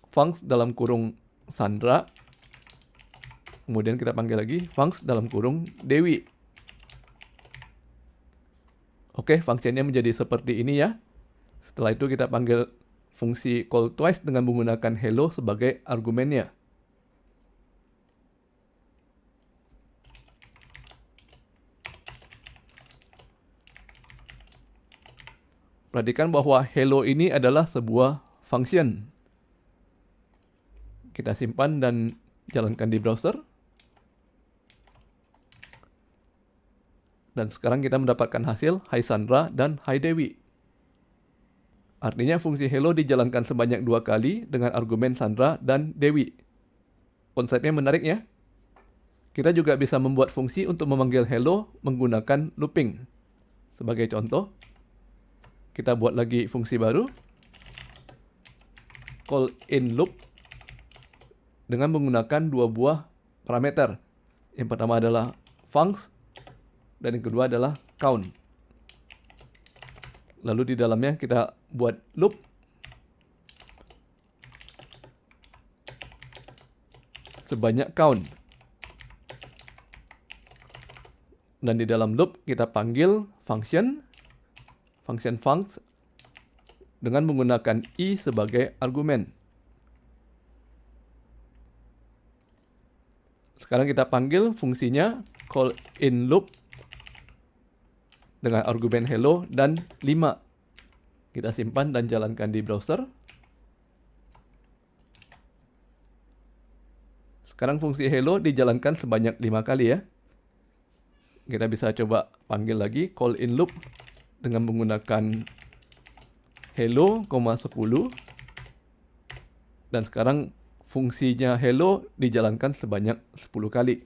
Speaker 1: Func dalam kurung Sandra. Kemudian kita panggil lagi func dalam kurung Dewi. Oke, fungsinya menjadi seperti ini ya. Setelah itu kita panggil fungsi call twice dengan menggunakan hello sebagai argumennya. Perhatikan bahwa hello ini adalah sebuah function. Kita simpan dan jalankan di browser. Dan sekarang kita mendapatkan hasil Hai Sandra dan Hai Dewi. Artinya fungsi hello dijalankan sebanyak 2 kali dengan argumen Sandra dan Dewi. Konsepnya menarik ya. Kita juga bisa membuat fungsi untuk memanggil hello menggunakan looping. Sebagai contoh, kita buat lagi fungsi baru, call in loop, dengan menggunakan dua buah parameter. Yang pertama adalah func, dan yang kedua adalah count. Lalu di dalamnya kita buat loop, sebanyak count. Dan di dalam loop kita panggil function func dengan menggunakan i sebagai argumen. Sekarang kita panggil fungsinya call in loop dengan argumen hello dan 5. Kita simpan dan jalankan di browser. Sekarang fungsi hello dijalankan sebanyak 5 kali ya. Kita bisa coba panggil lagi call in loop dengan menggunakan hello, 10. Dan sekarang fungsinya hello dijalankan sebanyak 10 kali.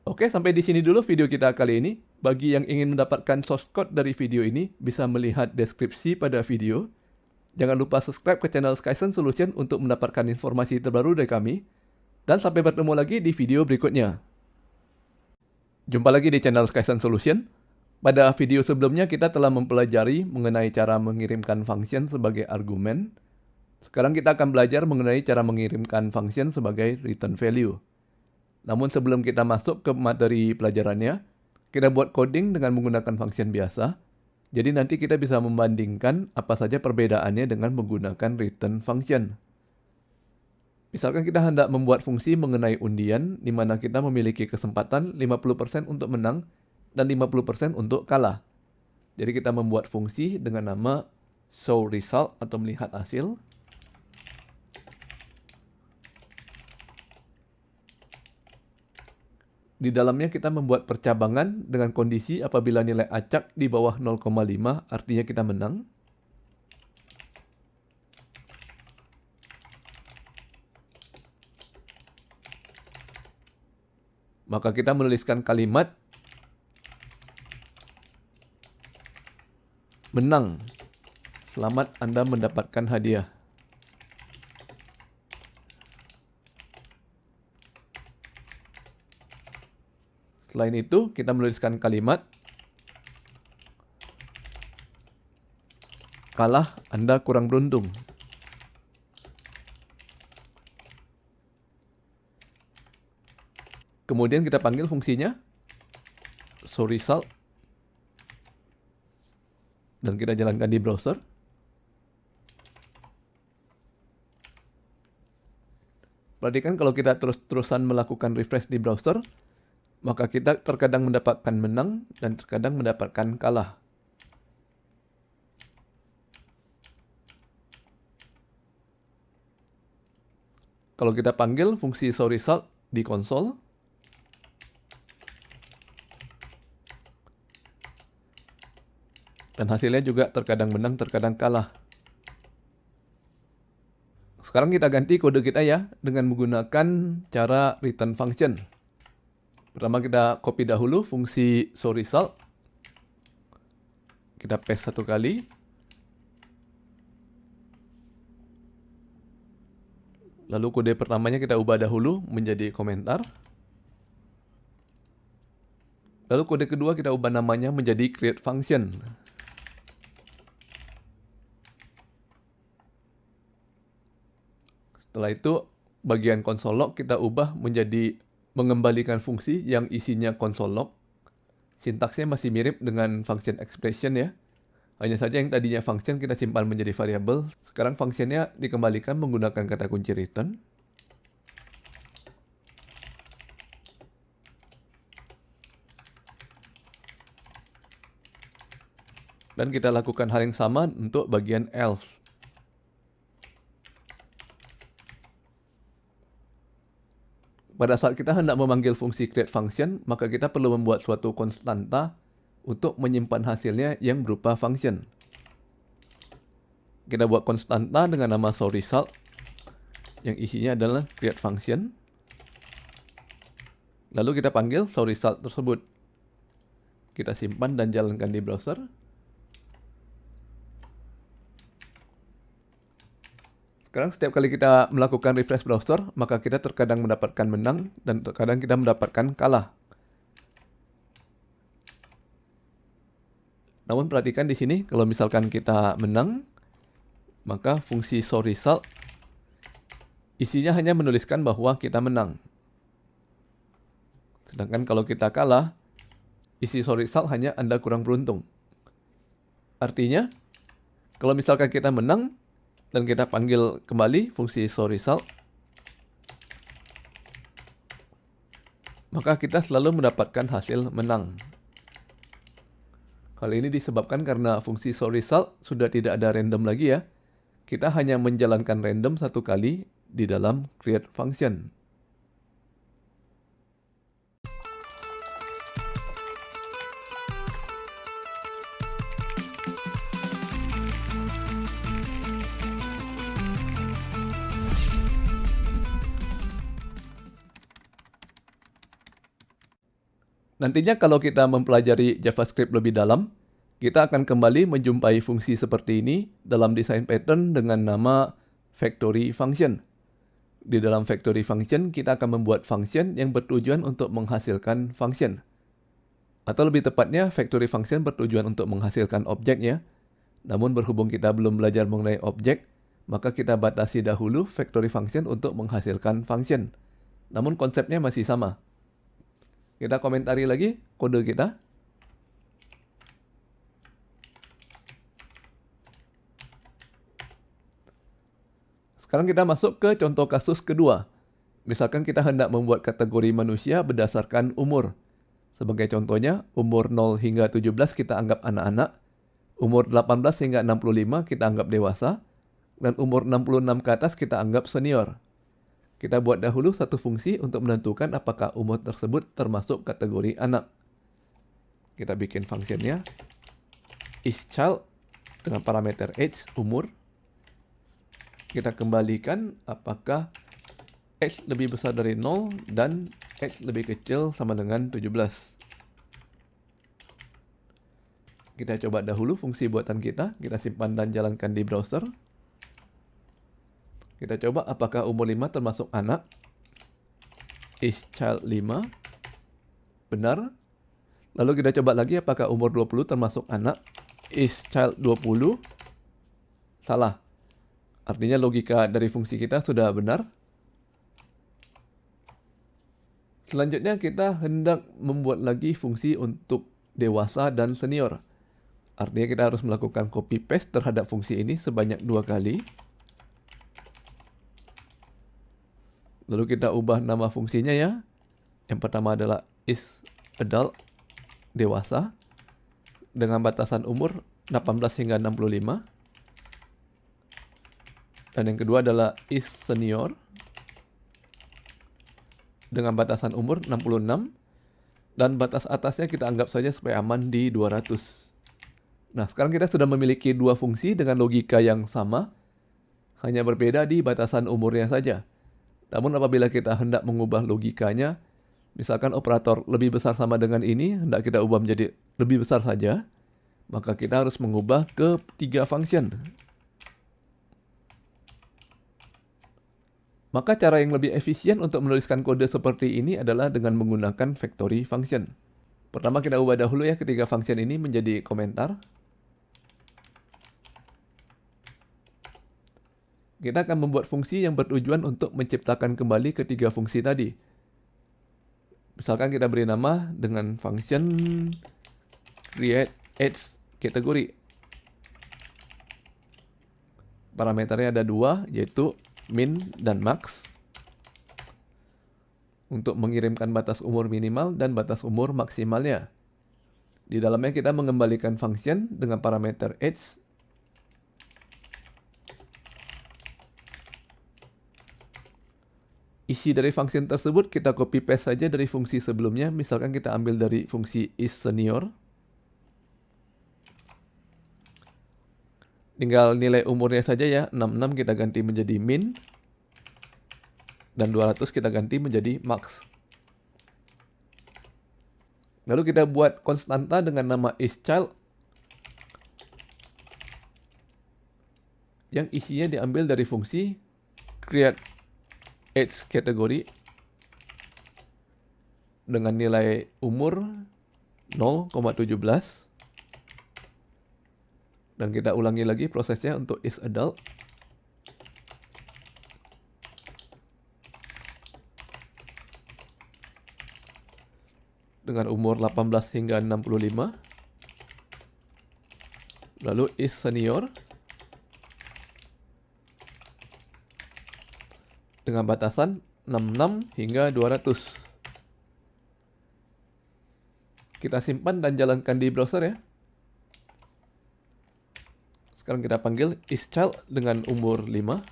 Speaker 1: Oke, sampai di sini dulu video kita kali ini. Bagi yang ingin mendapatkan source code dari video ini, bisa melihat deskripsi pada video. Jangan lupa subscribe ke channel Skysense Solution untuk mendapatkan informasi terbaru dari kami. Dan sampai bertemu lagi di video berikutnya. Jumpa lagi di channel Skysense Solution. Pada video sebelumnya kita telah mempelajari mengenai cara mengirimkan function sebagai argumen. Sekarang kita akan belajar mengenai cara mengirimkan function sebagai return value. Namun sebelum kita masuk ke materi pelajarannya, kita buat coding dengan menggunakan function biasa. Jadi nanti kita bisa membandingkan apa saja perbedaannya dengan menggunakan return function. Misalkan kita hendak membuat fungsi mengenai undian, di mana kita memiliki kesempatan 50% untuk menang dan 50% untuk kalah. Jadi kita membuat fungsi dengan nama show result atau melihat hasil. Di dalamnya kita membuat percabangan dengan kondisi apabila nilai acak di bawah 0,5 artinya kita menang. Maka kita menuliskan kalimat menang. Selamat Anda mendapatkan hadiah. Selain itu, kita menuliskan kalimat kalah, Anda kurang beruntung. Kemudian kita panggil fungsinya show result. Dan kita jalankan di browser. Perhatikan kalau kita terus-terusan melakukan refresh di browser, maka kita terkadang mendapatkan menang dan terkadang mendapatkan kalah. Kalau kita panggil fungsi show result di konsol, dan hasilnya juga terkadang menang, terkadang kalah. Sekarang kita ganti kode kita ya dengan menggunakan cara return function. Pertama kita copy dahulu fungsi show result. Kita paste satu kali. Lalu kode pertamanya kita ubah dahulu menjadi komentar. Lalu kode kedua kita ubah namanya menjadi create function. Setelah itu, bagian console log kita ubah menjadi mengembalikan fungsi yang isinya console log. Sintaksnya masih mirip dengan function expression ya. Hanya saja yang tadinya function kita simpan menjadi variabel. Sekarang functionnya dikembalikan menggunakan kata kunci return. Dan kita lakukan hal yang sama untuk bagian else. Pada saat kita hendak memanggil fungsi create function, maka kita perlu membuat suatu konstanta untuk menyimpan hasilnya yang berupa function. Kita buat konstanta dengan nama show result. yang isinya adalah create function. Lalu kita panggil SoResult tersebut. Kita simpan dan jalankan di browser. Sekarang setiap kali kita melakukan refresh browser, maka kita terkadang mendapatkan menang dan terkadang kita mendapatkan kalah. Namun perhatikan di sini, kalau misalkan kita menang, maka fungsi SoResult isinya hanya menuliskan bahwa kita menang. Sedangkan kalau kita kalah, isi SoResult hanya Anda kurang beruntung. Artinya, kalau misalkan kita menang dan kita panggil kembali fungsi SoResult, maka kita selalu mendapatkan hasil menang. Hal ini disebabkan karena fungsi SoResult sudah tidak ada random lagi ya. Kita hanya menjalankan random satu kali di dalam create function. Nantinya kalau kita mempelajari JavaScript lebih dalam, kita akan kembali menjumpai fungsi seperti ini dalam desain pattern dengan nama factory function. Di dalam factory function, kita akan membuat function yang bertujuan untuk menghasilkan function. Atau lebih tepatnya, factory function bertujuan untuk menghasilkan objek ya. Namun berhubung kita belum belajar mengenai objek, maka kita batasi dahulu factory function untuk menghasilkan function. Namun konsepnya masih sama. Kita komentari lagi kode kita. Sekarang kita masuk ke contoh kasus kedua. Misalkan kita hendak membuat kategori manusia berdasarkan umur. Sebagai contohnya, umur 0 hingga 17 kita anggap anak-anak, umur 18 hingga 65 kita anggap dewasa, dan umur 66 ke atas kita anggap senior. Kita buat dahulu satu fungsi untuk menentukan apakah umur tersebut termasuk kategori anak. Kita bikin fungsinya isChild dengan parameter age, umur. Kita kembalikan apakah age lebih besar dari 0 dan age lebih kecil sama dengan 17. Kita coba dahulu fungsi buatan kita simpan dan jalankan di browser. Kita coba apakah umur 5 termasuk anak. isChild 5. Benar. Lalu kita coba lagi apakah umur 20 termasuk anak. isChild 20. Salah. Artinya logika dari fungsi kita sudah benar. Selanjutnya kita hendak membuat lagi fungsi untuk dewasa dan senior. Artinya kita harus melakukan copy paste terhadap fungsi ini sebanyak 2 kali. Lalu kita ubah nama fungsinya ya. Yang pertama adalah isAdult, dewasa, dengan batasan umur 18 hingga 65. Dan yang kedua adalah isSenior, dengan batasan umur 66. Dan batas atasnya kita anggap saja supaya aman di 200. Nah, sekarang kita sudah memiliki dua fungsi dengan logika yang sama, hanya berbeda di batasan umurnya saja. Namun apabila kita hendak mengubah logikanya, misalkan operator lebih besar sama dengan ini, hendak kita ubah menjadi lebih besar saja, maka kita harus mengubah ke 3 function. Maka cara yang lebih efisien untuk menuliskan kode seperti ini adalah dengan menggunakan factory function. Pertama kita ubah dahulu ya ketiga function ini menjadi komentar. Kita akan membuat fungsi yang bertujuan untuk menciptakan kembali ketiga fungsi tadi. Misalkan kita beri nama dengan function create age category. Parameternya ada 2, yaitu min dan max. Untuk mengirimkan batas umur minimal dan batas umur maksimalnya. Di dalamnya kita mengembalikan function dengan parameter age. Isi dari function tersebut kita copy paste saja dari fungsi sebelumnya. Misalkan kita ambil dari fungsi isSenior. Tinggal nilai umurnya saja ya, 66 kita ganti menjadi min. dan 200 kita ganti menjadi max. Lalu kita buat konstanta dengan nama isChild yang isinya diambil dari fungsi create age category dengan nilai umur 0,17. Dan kita ulangi lagi prosesnya untuk isAdult. Dengan umur 18 hingga 65. Lalu isSenior dengan batasan 66 hingga 200. Kita simpan dan jalankan di browser ya. Sekarang kita panggil isChild dengan umur 5.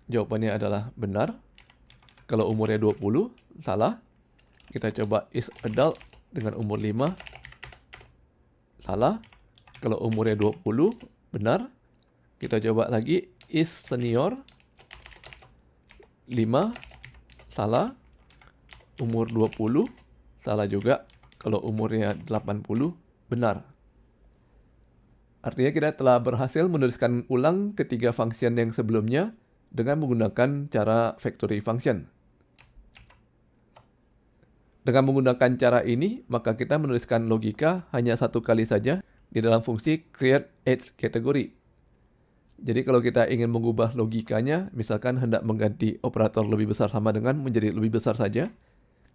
Speaker 1: Jawabannya adalah benar. Kalau umurnya 20, salah. Kita coba isAdult dengan umur 5. Salah. Kalau umurnya 20, benar. Kita coba lagi isSenior 5. Salah. Umur 20, salah juga. Kalau umurnya 80, benar. Artinya kita telah berhasil menuliskan ulang ketiga function yang sebelumnya dengan menggunakan cara factory function. Dengan menggunakan cara ini, maka kita menuliskan logika hanya satu kali saja di dalam fungsi create age category. Jadi kalau kita ingin mengubah logikanya, misalkan hendak mengganti operator lebih besar sama dengan menjadi lebih besar saja,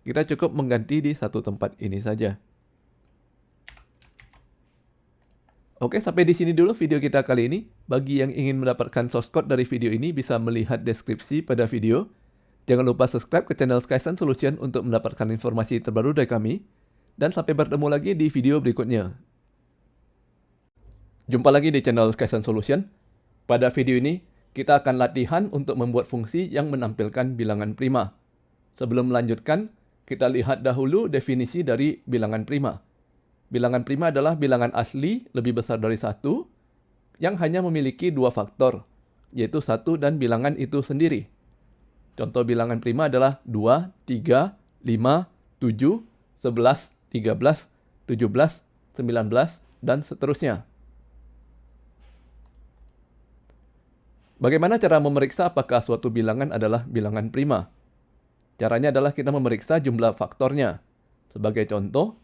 Speaker 1: kita cukup mengganti di satu tempat ini saja. Oke, sampai di sini dulu video kita kali ini. Bagi yang ingin mendapatkan source code dari video ini, bisa melihat deskripsi pada video. Jangan lupa subscribe ke channel Skysense Solution untuk mendapatkan informasi terbaru dari kami. Dan sampai bertemu lagi di video berikutnya. Jumpa lagi di channel Skysense Solution. Pada video ini, kita akan latihan untuk membuat fungsi yang menampilkan bilangan prima. Sebelum melanjutkan, kita lihat dahulu definisi dari bilangan prima. Bilangan prima adalah bilangan asli lebih besar dari 1 yang hanya memiliki dua faktor, yaitu 1 dan bilangan itu sendiri. Contoh bilangan prima adalah 2, 3, 5, 7, 11, 13, 17, 19, dan seterusnya. Bagaimana cara memeriksa apakah suatu bilangan adalah bilangan prima? Caranya adalah kita memeriksa jumlah faktornya. Sebagai contoh,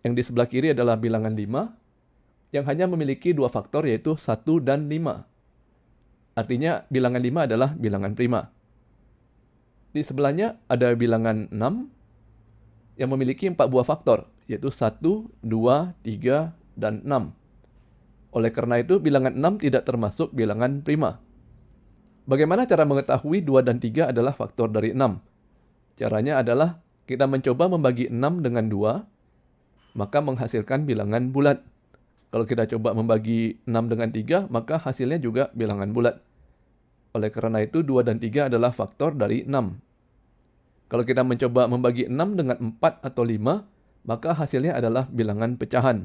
Speaker 1: yang di sebelah kiri adalah bilangan 5 yang hanya memiliki dua faktor yaitu 1 dan 5. Artinya bilangan 5 adalah bilangan prima. Di sebelahnya ada bilangan 6 yang memiliki 4 buah faktor yaitu 1, 2, 3, dan 6. Oleh karena itu bilangan 6 tidak termasuk bilangan prima. Bagaimana cara mengetahui 2 dan 3 adalah faktor dari 6? Caranya adalah kita mencoba membagi 6 dengan 2, maka menghasilkan bilangan bulat. Kalau kita coba membagi 6 dengan 3, maka hasilnya juga bilangan bulat. Oleh karena itu, 2 dan 3 adalah faktor dari 6. Kalau kita mencoba membagi 6 dengan 4 atau 5, maka hasilnya adalah bilangan pecahan.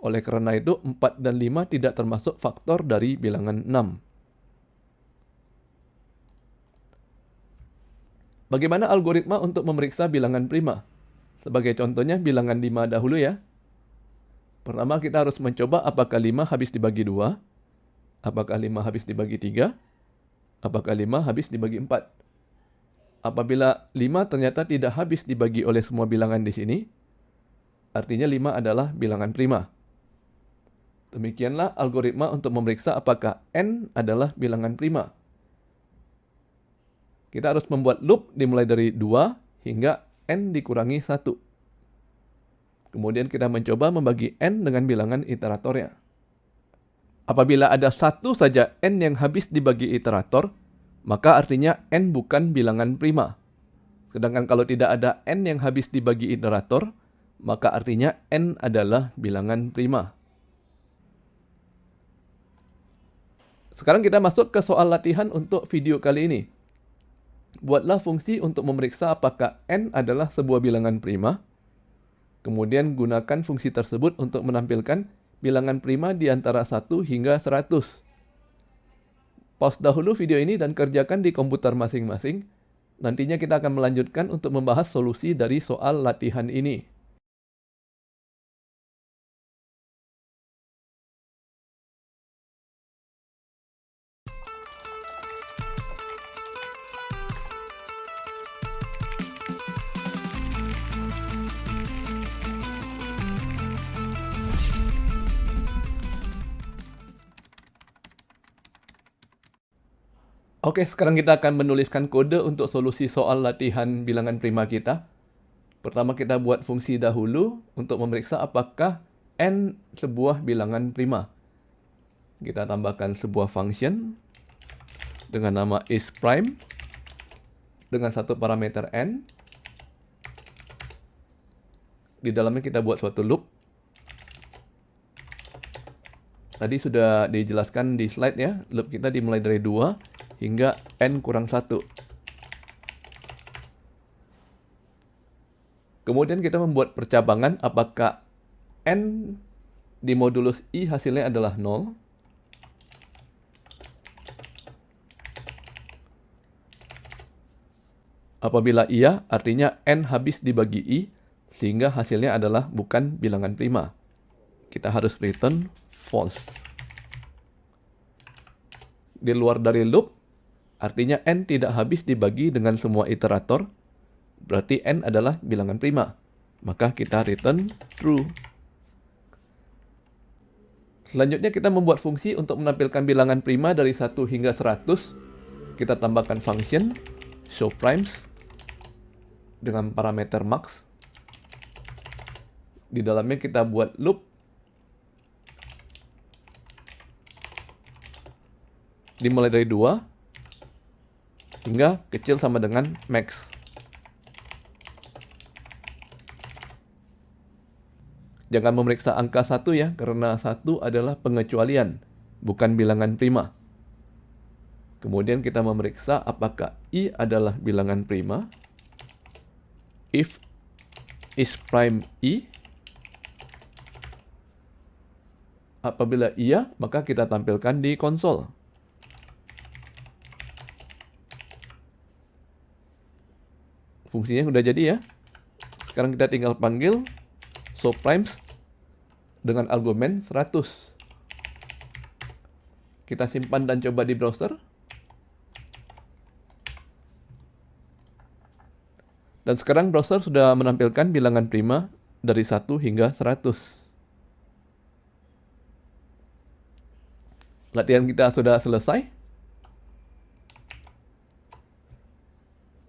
Speaker 1: Oleh karena itu, 4 dan 5 tidak termasuk faktor dari bilangan 6. Bagaimana algoritma untuk memeriksa bilangan prima? Sebagai contohnya bilangan 5 dahulu ya. Pertama kita harus mencoba apakah 5 habis dibagi 2, apakah 5 habis dibagi 3, apakah 5 habis dibagi 4. Apabila 5 ternyata tidak habis dibagi oleh semua bilangan di sini, artinya 5 adalah bilangan prima. Demikianlah algoritma untuk memeriksa apakah n adalah bilangan prima. Kita harus membuat loop dimulai dari 2 hingga n dikurangi 1. Kemudian kita mencoba membagi n dengan bilangan iteratornya. Apabila ada satu saja n yang habis dibagi iterator, maka artinya n bukan bilangan prima. Sedangkan kalau tidak ada n yang habis dibagi iterator, maka artinya n adalah bilangan prima. Sekarang kita masuk ke soal latihan untuk video kali ini. Buatlah fungsi untuk memeriksa apakah n adalah sebuah bilangan prima. Kemudian gunakan fungsi tersebut untuk menampilkan bilangan prima di antara 1 hingga 100. Pause dahulu video ini dan kerjakan di komputer masing-masing. Nantinya kita akan melanjutkan untuk membahas solusi dari soal latihan ini. Oke, sekarang kita akan menuliskan kode untuk solusi soal latihan bilangan prima kita. Pertama kita buat fungsi dahulu untuk memeriksa apakah n sebuah bilangan prima. Kita tambahkan sebuah function dengan nama isPrime dengan satu parameter n. Di dalamnya kita buat suatu loop. Tadi sudah dijelaskan di slide ya, loop kita dimulai dari 2 hingga n kurang 1. Kemudian kita membuat percabangan apakah n di modulus i hasilnya adalah 0. Apabila iya, artinya n habis dibagi i, sehingga hasilnya adalah bukan bilangan prima. Kita harus return false. Di luar dari loop, artinya n tidak habis dibagi dengan semua iterator, berarti n adalah bilangan prima. Maka kita return true. Selanjutnya kita membuat fungsi untuk menampilkan bilangan prima dari 1 hingga 100. Kita tambahkan function showPrimes dengan parameter max. Di dalamnya kita buat loop. Dimulai dari 2 hingga kecil sama dengan max. Jangan memeriksa angka 1 ya, karena 1 adalah pengecualian, bukan bilangan prima. Kemudian kita memeriksa apakah i adalah bilangan prima. If isPrime i. Apabila iya, maka kita tampilkan di konsol. Fungsinya sudah jadi ya. Sekarang kita tinggal panggil showPrimes dengan argumen 100. Kita simpan dan coba di browser. Dan sekarang browser sudah menampilkan bilangan prima dari 1 hingga 100. Latihan kita sudah selesai.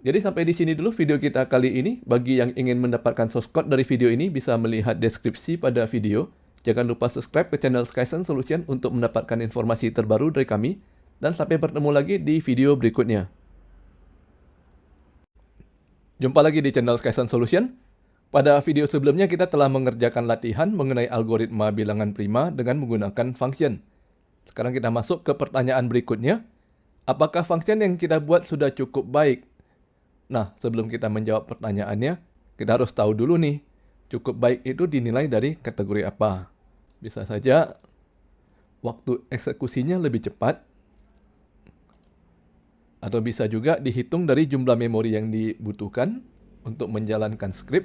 Speaker 1: Jadi sampai di sini dulu video kita kali ini. Bagi yang ingin mendapatkan source code dari video ini bisa melihat deskripsi pada video. Jangan lupa subscribe ke channel Skysense Solution untuk mendapatkan informasi terbaru dari kami. Dan sampai bertemu lagi di video berikutnya. Jumpa lagi di channel Skysense Solution. Pada video sebelumnya kita telah mengerjakan latihan mengenai algoritma bilangan prima dengan menggunakan function. Sekarang kita masuk ke pertanyaan berikutnya. Apakah function yang kita buat sudah cukup baik? Nah, sebelum kita menjawab pertanyaannya, kita harus tahu dulu nih, cukup baik itu dinilai dari kategori apa. Bisa saja waktu eksekusinya lebih cepat, atau bisa juga dihitung dari jumlah memori yang dibutuhkan untuk menjalankan skrip,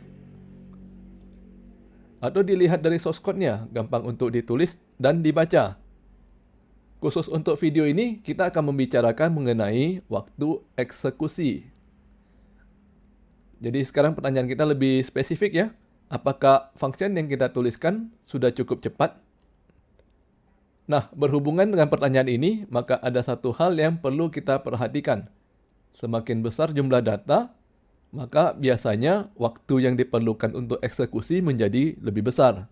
Speaker 1: atau dilihat dari source code-nya, gampang untuk ditulis dan dibaca. Khusus untuk video ini, kita akan membicarakan mengenai waktu eksekusi. Jadi sekarang pertanyaan kita lebih spesifik ya. Apakah function yang kita tuliskan sudah cukup cepat? Nah, berhubungan dengan pertanyaan ini, maka ada satu hal yang perlu kita perhatikan. Semakin besar jumlah data, maka biasanya waktu yang diperlukan untuk eksekusi menjadi lebih besar.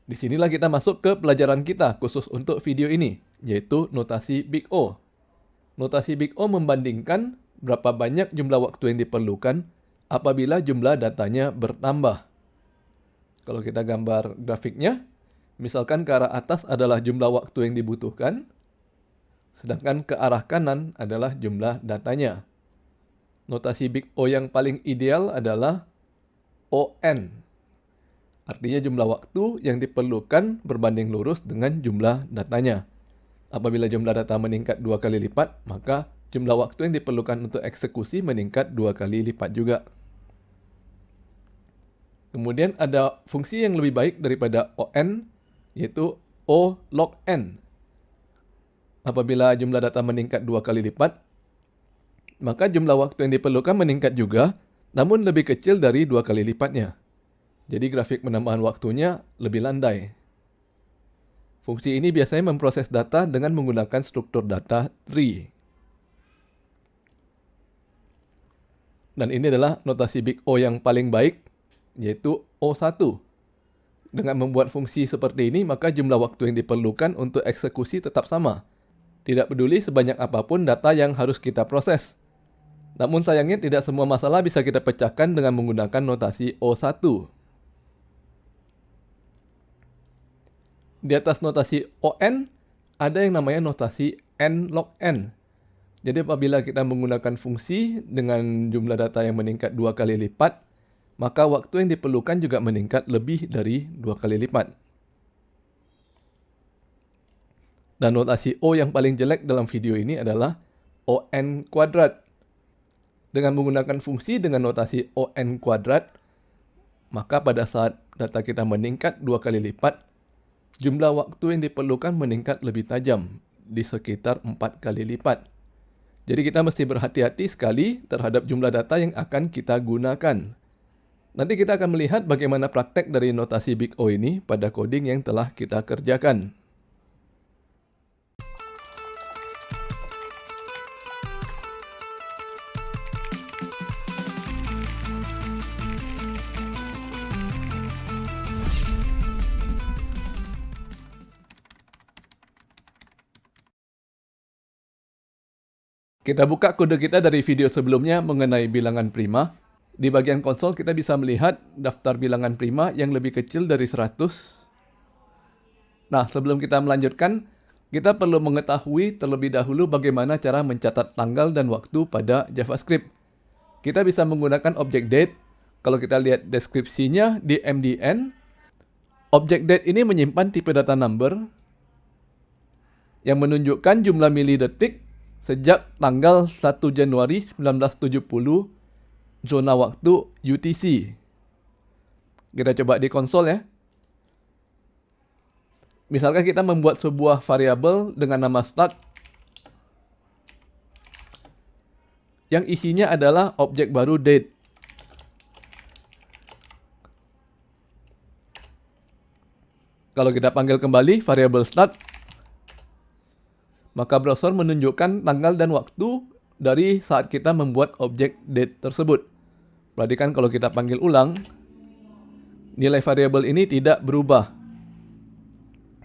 Speaker 1: Disinilah kita masuk ke pelajaran kita khusus untuk video ini, yaitu notasi Big O. Notasi Big O membandingkan berapa banyak jumlah waktu yang diperlukan apabila jumlah datanya bertambah. Kalau kita gambar grafiknya, misalkan ke arah atas adalah jumlah waktu yang dibutuhkan, sedangkan ke arah kanan adalah jumlah datanya. Notasi Big O yang paling ideal adalah ON. Artinya jumlah waktu yang diperlukan berbanding lurus dengan jumlah datanya. Apabila jumlah data meningkat 2 kali lipat, maka jumlah waktu yang diperlukan untuk eksekusi meningkat 2 kali lipat juga. Kemudian ada fungsi yang lebih baik daripada ON, yaitu O log N. Apabila jumlah data meningkat 2 kali lipat, maka jumlah waktu yang diperlukan meningkat juga, namun lebih kecil dari 2 kali lipatnya. Jadi grafik penambahan waktunya lebih landai. Fungsi ini biasanya memproses data dengan menggunakan struktur data tree. Dan ini adalah notasi Big O yang paling baik, yaitu O1. Dengan membuat fungsi seperti ini, maka jumlah waktu yang diperlukan untuk eksekusi tetap sama. Tidak peduli sebanyak apapun data yang harus kita proses. Namun sayangnya tidak semua masalah bisa kita pecahkan dengan menggunakan notasi O1. Di atas notasi ON, ada yang namanya notasi N log N. Jadi apabila kita menggunakan fungsi dengan jumlah data yang meningkat 2 kali lipat, maka waktu yang diperlukan juga meningkat lebih dari 2 kali lipat. Dan notasi O yang paling jelek dalam video ini adalah ON kuadrat. Dengan menggunakan fungsi dengan notasi ON kuadrat, maka pada saat data kita meningkat 2 kali lipat, jumlah waktu yang diperlukan meningkat lebih tajam, di sekitar 4 kali lipat. Jadi kita mesti berhati-hati sekali terhadap jumlah data yang akan kita gunakan. Nanti kita akan melihat bagaimana praktek dari notasi Big O ini pada coding yang telah kita kerjakan. Kita buka kode kita dari video sebelumnya mengenai bilangan prima. Di bagian konsol kita bisa melihat daftar bilangan prima yang lebih kecil dari 100. Nah, sebelum kita melanjutkan, kita perlu mengetahui terlebih dahulu bagaimana cara mencatat tanggal dan waktu pada JavaScript. Kita bisa menggunakan objek date. Kalau kita lihat deskripsinya di MDN, objek date ini menyimpan tipe data number yang menunjukkan jumlah milidetik sejak tanggal 1 Januari 1970 zona waktu UTC. Kita coba di konsol ya. Misalkan kita membuat sebuah variabel dengan nama start yang isinya adalah objek baru date. Kalau kita panggil kembali variabel start, maka browser menunjukkan tanggal dan waktu dari saat kita membuat objek date tersebut. Perhatikan kalau kita panggil ulang, nilai variabel ini tidak berubah.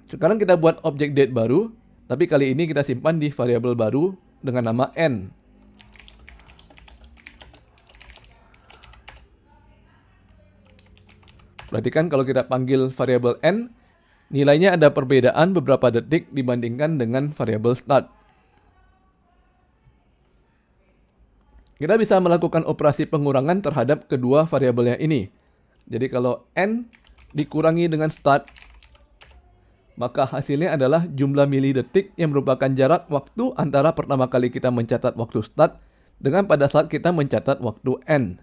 Speaker 1: Sekarang kita buat objek date baru, tapi kali ini kita simpan di variabel baru dengan nama n. Perhatikan kalau kita panggil variabel n, nilainya ada perbedaan beberapa detik dibandingkan dengan variabel start. Kita bisa melakukan operasi pengurangan terhadap kedua variabelnya ini. Jadi kalau n dikurangi dengan start, maka hasilnya adalah jumlah milidetik yang merupakan jarak waktu antara pertama kali kita mencatat waktu start dengan pada saat kita mencatat waktu n.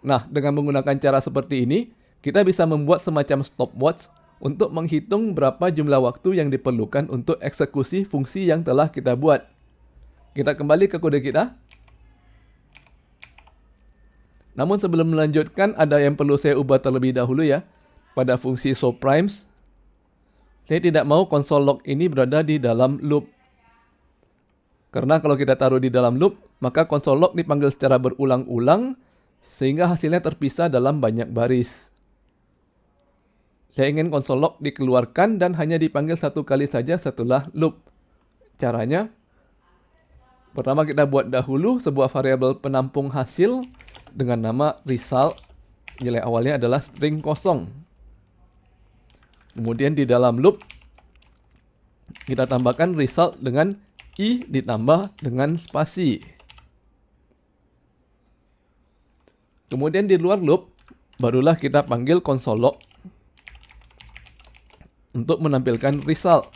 Speaker 1: Nah, dengan menggunakan cara seperti ini, kita bisa membuat semacam stopwatch untuk menghitung berapa jumlah waktu yang diperlukan untuk eksekusi fungsi yang telah kita buat. Kita kembali ke kode kita. Namun sebelum melanjutkan, ada yang perlu saya ubah terlebih dahulu ya. Pada fungsi showPrimes, saya tidak mau console log ini berada di dalam loop. Karena kalau kita taruh di dalam loop, maka console log dipanggil secara berulang-ulang, sehingga hasilnya terpisah dalam banyak baris. Saya ingin console log dikeluarkan dan hanya dipanggil satu kali saja setelah loop. Caranya, pertama kita buat dahulu sebuah variabel penampung hasil dengan nama result. Nilai awalnya adalah string kosong. Kemudian di dalam loop, kita tambahkan result dengan i ditambah dengan spasi. Kemudian di luar loop, barulah kita panggil console log untuk menampilkan result.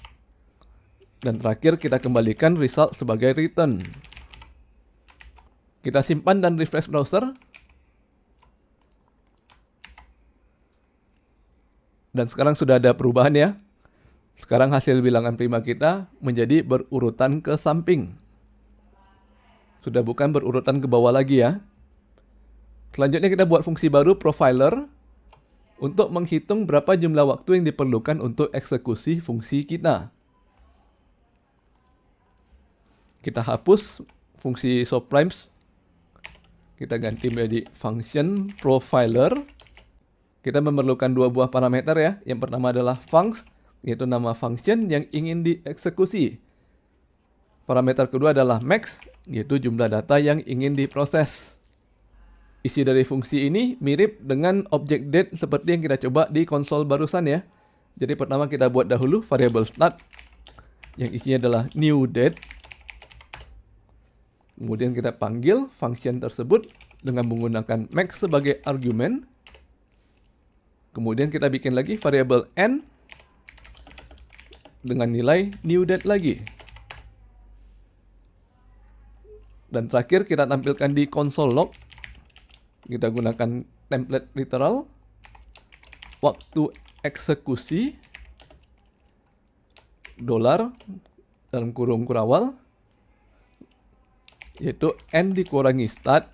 Speaker 1: Dan terakhir kita kembalikan result sebagai return. Kita simpan dan refresh browser. Dan sekarang sudah ada perubahan ya. Sekarang hasil bilangan prima kita menjadi berurutan ke samping. Sudah bukan berurutan ke bawah lagi ya. Selanjutnya kita buat fungsi baru profiler untuk menghitung berapa jumlah waktu yang diperlukan untuk eksekusi fungsi kita. Kita hapus fungsi subprimes. Kita ganti menjadi function profiler. Kita memerlukan dua buah parameter ya. Yang pertama adalah func, yaitu nama function yang ingin dieksekusi. Parameter kedua adalah max, yaitu jumlah data yang ingin diproses. Isi dari fungsi ini mirip dengan objek date seperti yang kita coba di konsol barusan ya. Jadi pertama kita buat dahulu variable start yang isinya adalah new date. Kemudian kita panggil function tersebut dengan menggunakan max sebagai argumen. Kemudian kita bikin lagi variable n dengan nilai new date lagi. Dan terakhir kita tampilkan di console log. Kita gunakan template literal. Waktu eksekusi $ dalam kurung kurawal, yaitu n dikurangi start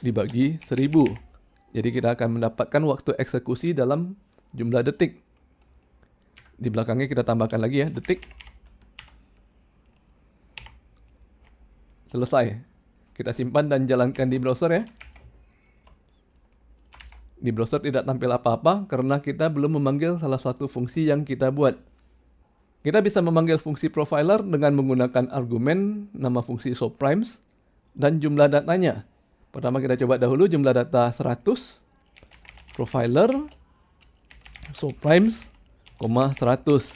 Speaker 1: dibagi 1000. Jadi kita akan mendapatkan waktu eksekusi dalam jumlah detik. Di belakangnya kita tambahkan lagi ya, detik. Selesai. Kita simpan dan jalankan di browser ya. Di browser tidak tampil apa-apa karena kita belum memanggil salah satu fungsi yang kita buat. Kita bisa memanggil fungsi profiler dengan menggunakan argumen nama fungsi subprimes dan jumlah datanya. Pertama kita coba dahulu jumlah data 100, profiler, subprimes, 100.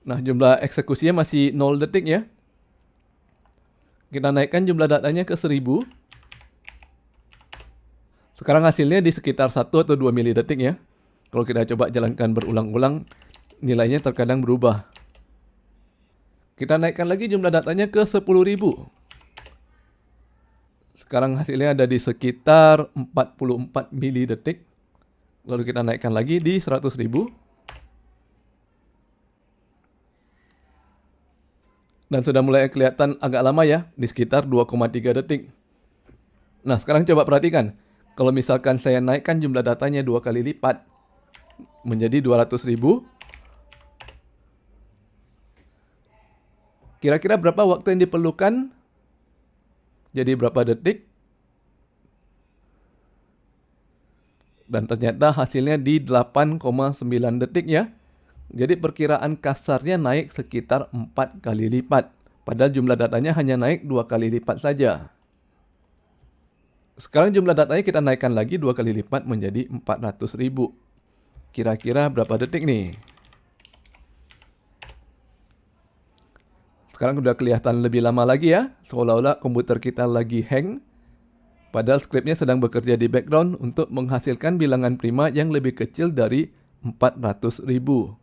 Speaker 1: Nah, jumlah eksekusinya masih 0 detik ya. Kita naikkan jumlah datanya ke 1000. Sekarang hasilnya di sekitar 1 atau 2 milidetik ya. Kalau kita coba jalankan berulang-ulang, nilainya terkadang berubah. Kita naikkan lagi jumlah datanya ke 10.000. Sekarang hasilnya ada di sekitar 44 milidetik. Lalu kita naikkan lagi di 100.000. Dan sudah mulai kelihatan agak lama ya, di sekitar 2,3 detik. Nah, sekarang coba perhatikan. Kalau misalkan saya naikkan jumlah datanya 2 kali lipat, menjadi 200.000. Kira-kira berapa waktu yang diperlukan? Jadi berapa detik? Dan ternyata hasilnya di 8,9 detik ya. Jadi perkiraan kasarnya naik sekitar 4 kali lipat. Padahal jumlah datanya hanya naik 2 kali lipat saja. Sekarang jumlah datanya kita naikkan lagi 2 kali lipat menjadi 400.000. Kira-kira berapa detik nih? Sekarang udah kelihatan lebih lama lagi ya. Seolah-olah komputer kita lagi hang. Padahal skripnya sedang bekerja di background untuk menghasilkan bilangan prima yang lebih kecil dari 400.000.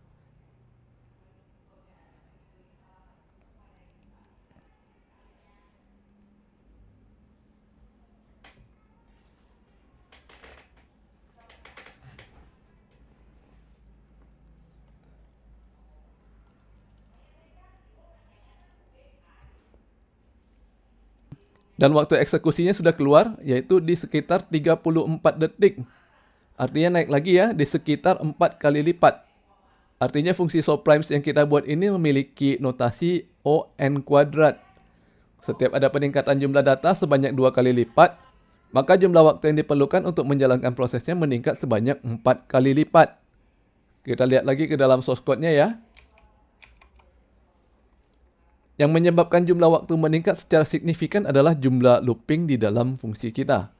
Speaker 1: Dan waktu eksekusinya sudah keluar, yaitu di sekitar 34 detik. Artinya naik lagi ya, di sekitar 4 kali lipat. Artinya fungsi subprimes yang kita buat ini memiliki notasi ON kuadrat. Setiap ada peningkatan jumlah data sebanyak 2 kali lipat, maka jumlah waktu yang diperlukan untuk menjalankan prosesnya meningkat sebanyak 4 kali lipat. Kita lihat lagi ke dalam source code-nya ya. Yang menyebabkan jumlah waktu meningkat secara signifikan adalah jumlah looping di dalam fungsi kita.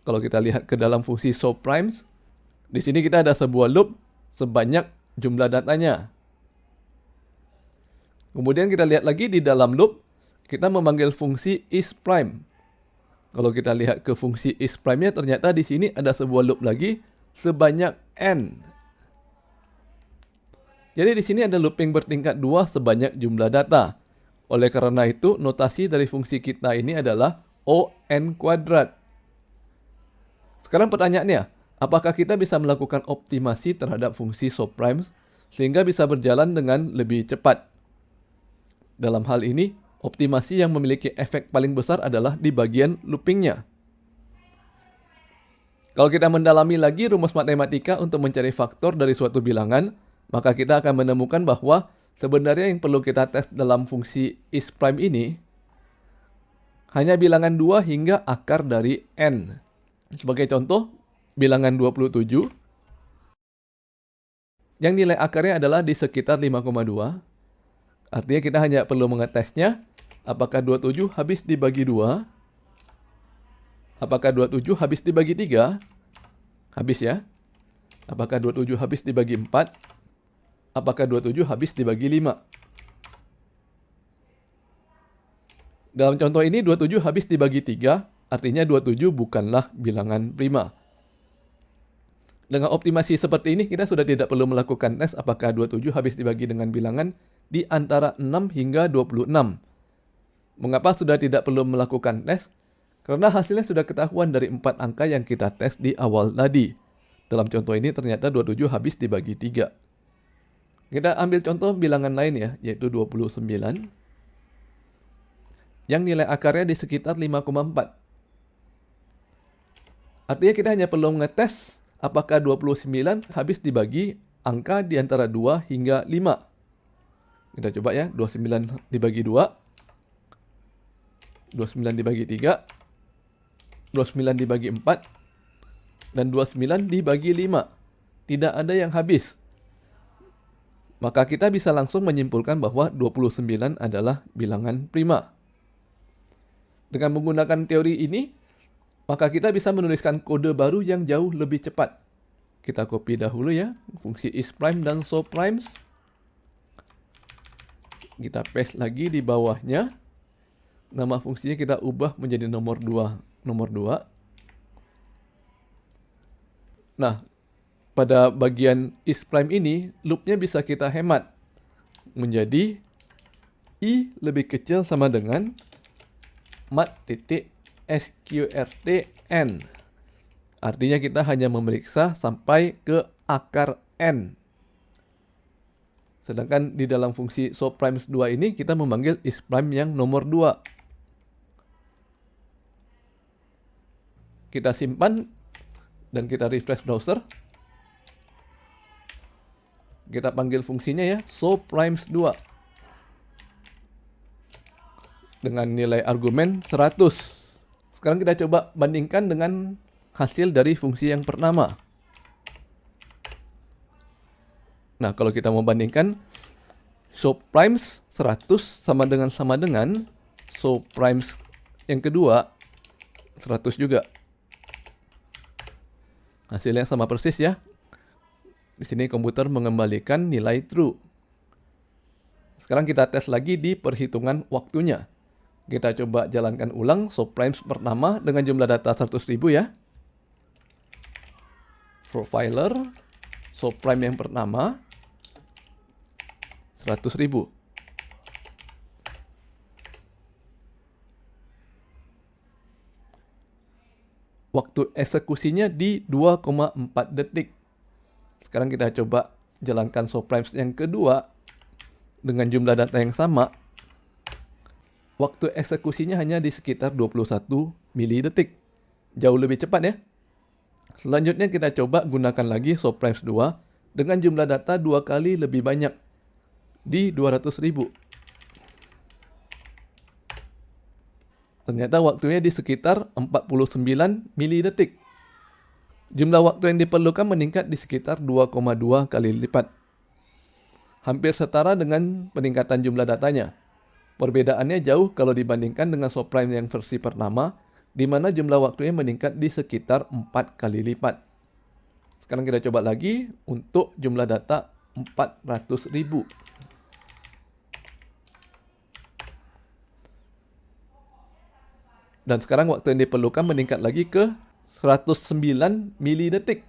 Speaker 1: Kalau kita lihat ke dalam fungsi subprimes, di sini kita ada sebuah loop sebanyak jumlah datanya. Kemudian kita lihat lagi di dalam loop, kita memanggil fungsi isPrime. Kalau kita lihat ke fungsi isPrime-nya, ternyata di sini ada sebuah loop lagi sebanyak n. Jadi di sini ada looping bertingkat 2 sebanyak jumlah data. Oleh karena itu, notasi dari fungsi kita ini adalah ON kuadrat. Sekarang pertanyaannya, apakah kita bisa melakukan optimasi terhadap fungsi subprimes sehingga bisa berjalan dengan lebih cepat? Dalam hal ini, optimasi yang memiliki efek paling besar adalah di bagian loopingnya. Kalau kita mendalami lagi rumus matematika untuk mencari faktor dari suatu bilangan, maka kita akan menemukan bahwa sebenarnya yang perlu kita tes dalam fungsi is prime ini hanya bilangan 2 hingga akar dari n. Sebagai contoh, bilangan 27 yang nilai akarnya adalah di sekitar 5,2. Artinya kita hanya perlu mengetesnya apakah 27 habis dibagi 2. Apakah 27 habis dibagi 3? Habis ya. Apakah 27 habis dibagi 4? Apakah 27 habis dibagi 5? Dalam contoh ini 27 habis dibagi 3, artinya 27 bukanlah bilangan prima. Dengan optimasi seperti ini, kita sudah tidak perlu melakukan tes apakah 27 habis dibagi dengan bilangan di antara 6 hingga 26. Mengapa sudah tidak perlu melakukan tes? Karena hasilnya sudah ketahuan dari 4 angka yang kita tes di awal tadi. Dalam contoh ini ternyata 27 habis dibagi 3. Kita ambil contoh bilangan lain ya, yaitu 29. Yang nilai akarnya di sekitar 5,4. Artinya kita hanya perlu ngetes apakah 29 habis dibagi angka di antara 2 hingga 5. Kita coba ya, 29 dibagi 2. 29 dibagi 3. 29 dibagi 4, dan 29 dibagi 5. Tidak ada yang habis. Maka kita bisa langsung menyimpulkan bahwa 29 adalah bilangan prima. Dengan menggunakan teori ini, maka kita bisa menuliskan kode baru yang jauh lebih cepat. Kita copy dahulu ya, fungsi is prime dan so primes. Kita paste lagi di bawahnya. Nama fungsinya kita ubah menjadi nomor 2. Nah, pada bagian is prime ini, loopnya bisa kita hemat menjadi i lebih kecil sama dengan mat.sqrt_n. Artinya kita hanya memeriksa sampai ke akar n. Sedangkan di dalam fungsi subprimes 2 ini kita memanggil is prime yang nomor 2. Kita simpan dan kita refresh browser. Kita panggil fungsinya ya, subprimes2 dengan nilai argumen 100. Sekarang kita coba bandingkan dengan hasil dari fungsi yang pertama. Nah, kalau kita mau bandingkan subprimes 100 sama dengan subprimes yang kedua 100 juga. Hasilnya sama persis ya. Di sini komputer mengembalikan nilai true. Sekarang kita tes lagi di perhitungan waktunya. Kita coba jalankan ulang subprimes pertama dengan jumlah data 100.000 ya. Profiler, subprime yang pertama 100.000. Waktu eksekusinya di 2,4 detik. Sekarang kita coba jalankan subprimes yang kedua dengan jumlah data yang sama. Waktu eksekusinya hanya di sekitar 21 milidetik. Jauh lebih cepat ya. Selanjutnya kita coba gunakan lagi subprimes 2 dengan jumlah data 2 kali lebih banyak di 200.000. Ternyata waktunya di sekitar 49 milidetik. Jumlah waktu yang diperlukan meningkat di sekitar 2,2 kali lipat. Hampir setara dengan peningkatan jumlah datanya. Perbedaannya jauh kalau dibandingkan dengan subprime yang versi pertama, di mana jumlah waktunya meningkat di sekitar 4 kali lipat. Sekarang kita coba lagi untuk jumlah data 400.000. Dan sekarang waktu yang diperlukan meningkat lagi ke 109 milidetik.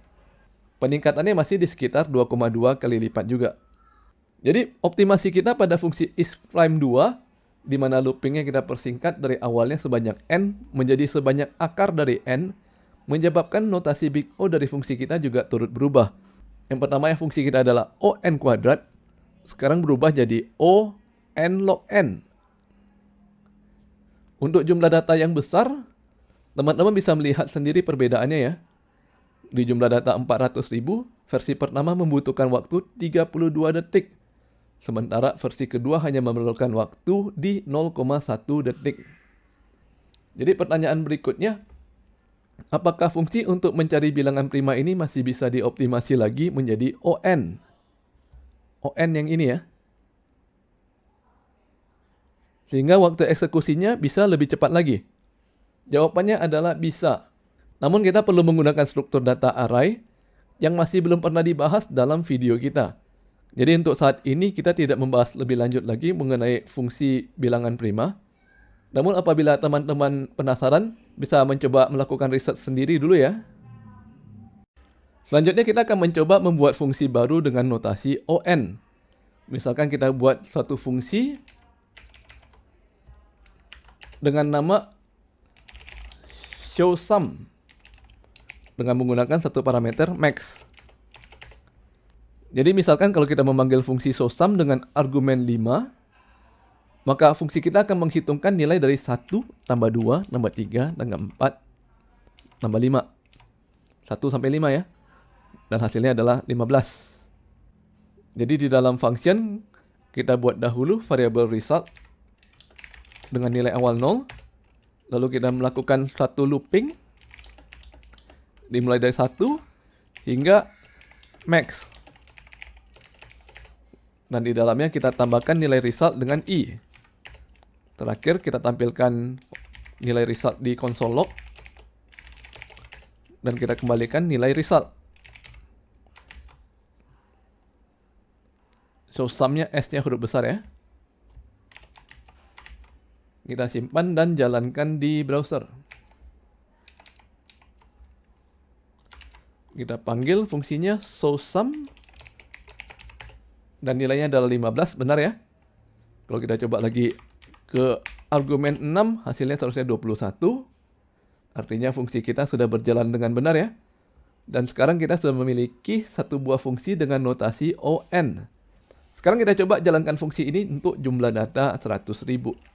Speaker 1: Peningkatannya masih di sekitar 2,2 kali lipat juga. Jadi optimasi kita pada fungsi isPrime 2, di mana loopingnya kita persingkat dari awalnya sebanyak n menjadi sebanyak akar dari n, menyebabkan notasi big O dari fungsi kita juga turut berubah. Yang pertama yang fungsi kita adalah ON kuadrat, sekarang berubah jadi O n log n. Untuk jumlah data yang besar, teman-teman bisa melihat sendiri perbedaannya ya. Di jumlah data 400.000, versi pertama membutuhkan waktu 32 detik. Sementara versi kedua hanya memerlukan waktu di 0,1 detik. Jadi pertanyaan berikutnya, apakah fungsi untuk mencari bilangan prima ini masih bisa dioptimasi lagi menjadi ON? ON yang ini ya. Sehingga waktu eksekusinya bisa lebih cepat lagi. Jawabannya adalah bisa. Namun kita perlu menggunakan struktur data array yang masih belum pernah dibahas dalam video kita. Jadi untuk saat ini kita tidak membahas lebih lanjut lagi mengenai fungsi bilangan prima. Namun apabila teman-teman penasaran, bisa mencoba melakukan riset sendiri dulu ya. Selanjutnya kita akan mencoba membuat fungsi baru dengan notasi ON. Misalkan kita buat suatu fungsi dengan nama showSum dengan menggunakan satu parameter max. Jadi misalkan kalau kita memanggil fungsi showSum dengan argumen 5, maka fungsi kita akan menghitungkan nilai dari 1 tambah 2 tambah 3 tambah 4 tambah 5. 1 sampai 5 ya. Dan hasilnya adalah 15. Jadi di dalam function kita buat dahulu variabel result dengan nilai awal 0. Lalu kita melakukan satu looping dimulai dari 1 hingga max. Dan di dalamnya kita tambahkan nilai result dengan i. Terakhir kita tampilkan nilai result di console log. Dan kita kembalikan nilai result. So sum-nya S-nya huruf besar ya. Kita simpan dan jalankan di browser. Kita panggil fungsinya showSum. Dan nilainya adalah 15, benar ya? Kalau kita coba lagi ke argumen 6, hasilnya seharusnya 21. Artinya fungsi kita sudah berjalan dengan benar ya. Dan sekarang kita sudah memiliki satu buah fungsi dengan notasi ON. Sekarang kita coba jalankan fungsi ini untuk jumlah data 100.000.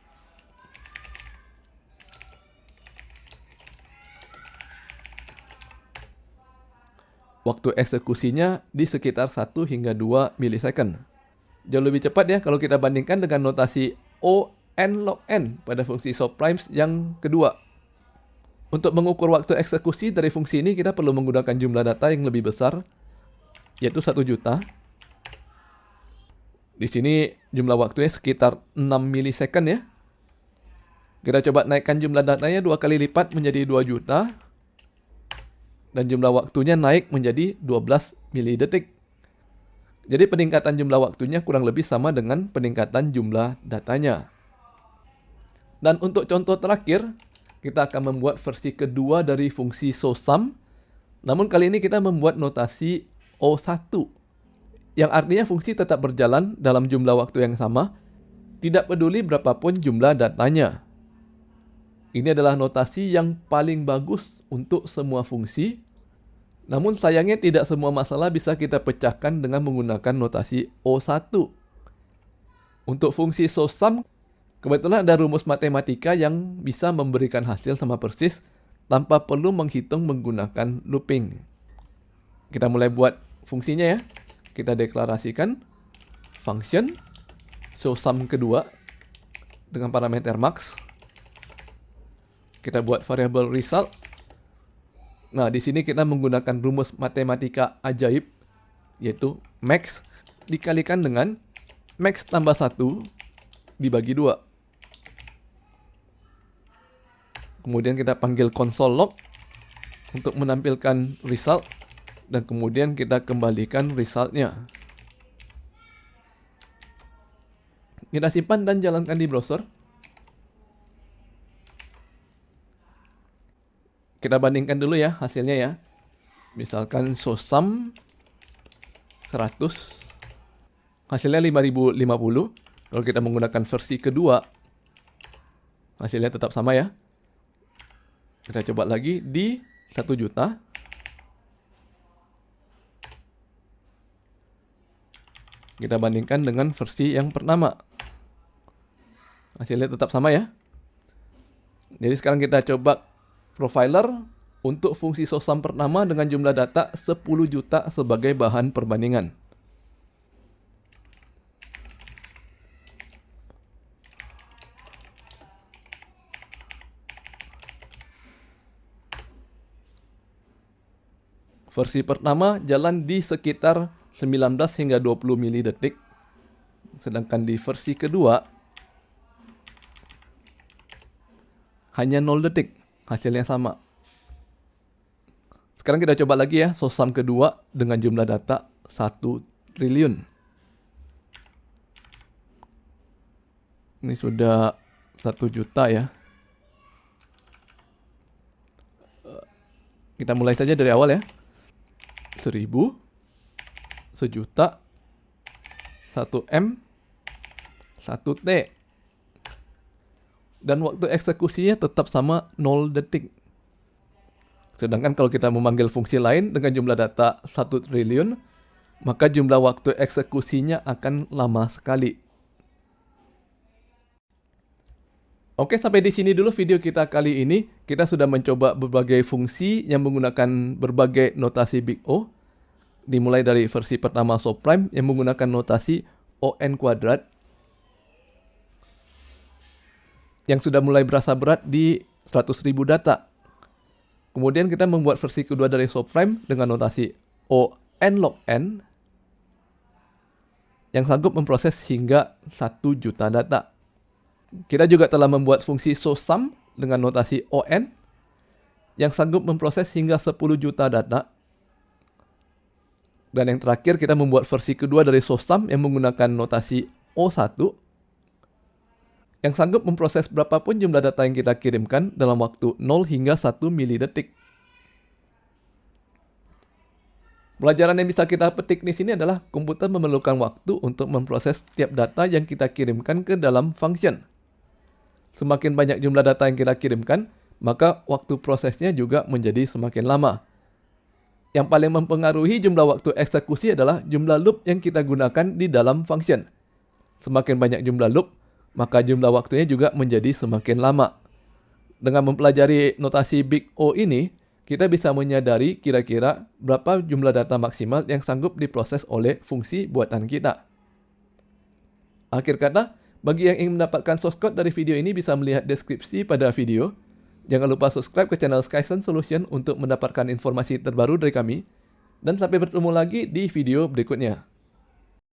Speaker 1: Waktu eksekusinya di sekitar 1 hingga 2 milisecond. Jauh lebih cepat ya kalau kita bandingkan dengan notasi ON log n pada fungsi subprimes yang kedua. Untuk mengukur waktu eksekusi dari fungsi ini kita perlu menggunakan jumlah data yang lebih besar, yaitu 1 juta. Di sini jumlah waktunya sekitar 6 milisecond ya. Kita coba naikkan jumlah datanya 2 kali lipat menjadi 2 juta. Dan jumlah waktunya naik menjadi 12 milidetik. Jadi peningkatan jumlah waktunya kurang lebih sama dengan peningkatan jumlah datanya. Dan untuk contoh terakhir, kita akan membuat versi kedua dari fungsi showSum. Namun kali ini kita membuat notasi O1. Yang artinya fungsi tetap berjalan dalam jumlah waktu yang sama, tidak peduli berapapun jumlah datanya. Ini adalah notasi yang paling bagus untuk semua fungsi. Namun sayangnya tidak semua masalah bisa kita pecahkan dengan menggunakan notasi O1. Untuk fungsi showSum, kebetulan ada rumus matematika yang bisa memberikan hasil sama persis tanpa perlu menghitung menggunakan looping. Kita mulai buat fungsinya ya. Kita deklarasikan function showSum kedua dengan parameter max. Kita buat variabel result. Nah, di sini kita menggunakan rumus matematika ajaib, yaitu max dikalikan dengan max tambah 1 dibagi 2. Kemudian kita panggil console log untuk menampilkan result. Dan kemudian kita kembalikan resultnya. Kita simpan dan jalankan di browser. Kita bandingkan dulu ya hasilnya ya. Misalkan showSum 100 hasilnya 5050. Kalau kita menggunakan versi kedua, hasilnya tetap sama ya. Kita coba lagi di 1 juta. Kita bandingkan dengan versi yang pertama. Hasilnya tetap sama ya. Jadi sekarang kita coba profiler untuk fungsi SOSUM pertama dengan jumlah data 10 juta sebagai bahan perbandingan. Versi pertama jalan di sekitar 19 hingga 20 milidetik. Sedangkan di versi kedua hanya 0 detik. Hasilnya sama. Sekarang kita coba lagi ya SOSUM kedua dengan jumlah data 1 triliun. Ini sudah 1 juta ya. Kita mulai saja dari awal ya. 1000, sejuta, 1M, 1T. Dan waktu eksekusinya tetap sama 0 detik. Sedangkan kalau kita memanggil fungsi lain dengan jumlah data 1 triliun, maka jumlah waktu eksekusinya akan lama sekali. Oke, sampai di sini dulu video kita kali ini. Kita sudah mencoba berbagai fungsi yang menggunakan berbagai notasi Big O. Dimulai dari versi pertama subprime yang menggunakan notasi ON kuadrat. Yang sudah mulai berasa berat di 100.000 data. Kemudian kita membuat versi kedua dari subprime dengan notasi ON log N. Yang sanggup memproses hingga 1 juta data. Kita juga telah membuat fungsi SOSUM dengan notasi ON yang sanggup memproses hingga 10 juta data. Dan yang terakhir kita membuat versi kedua dari SOSUM yang menggunakan notasi O1 yang sanggup memproses berapapun jumlah data yang kita kirimkan dalam waktu 0 hingga 1 milidetik. Pelajaran yang bisa kita petik di sini adalah komputer memerlukan waktu untuk memproses setiap data yang kita kirimkan ke dalam function. Semakin banyak jumlah data yang kita kirimkan, maka waktu prosesnya juga menjadi semakin lama. Yang paling mempengaruhi jumlah waktu eksekusi adalah jumlah loop yang kita gunakan di dalam function. Semakin banyak jumlah loop, maka jumlah waktunya juga menjadi semakin lama. Dengan mempelajari notasi Big O ini, kita bisa menyadari kira-kira berapa jumlah data maksimal yang sanggup diproses oleh fungsi buatan kita. Akhir kata, bagi yang ingin mendapatkan source code dari video ini bisa melihat deskripsi pada video. Jangan lupa subscribe ke channel Skysen Solution untuk mendapatkan informasi terbaru dari kami. Dan sampai bertemu lagi di video berikutnya.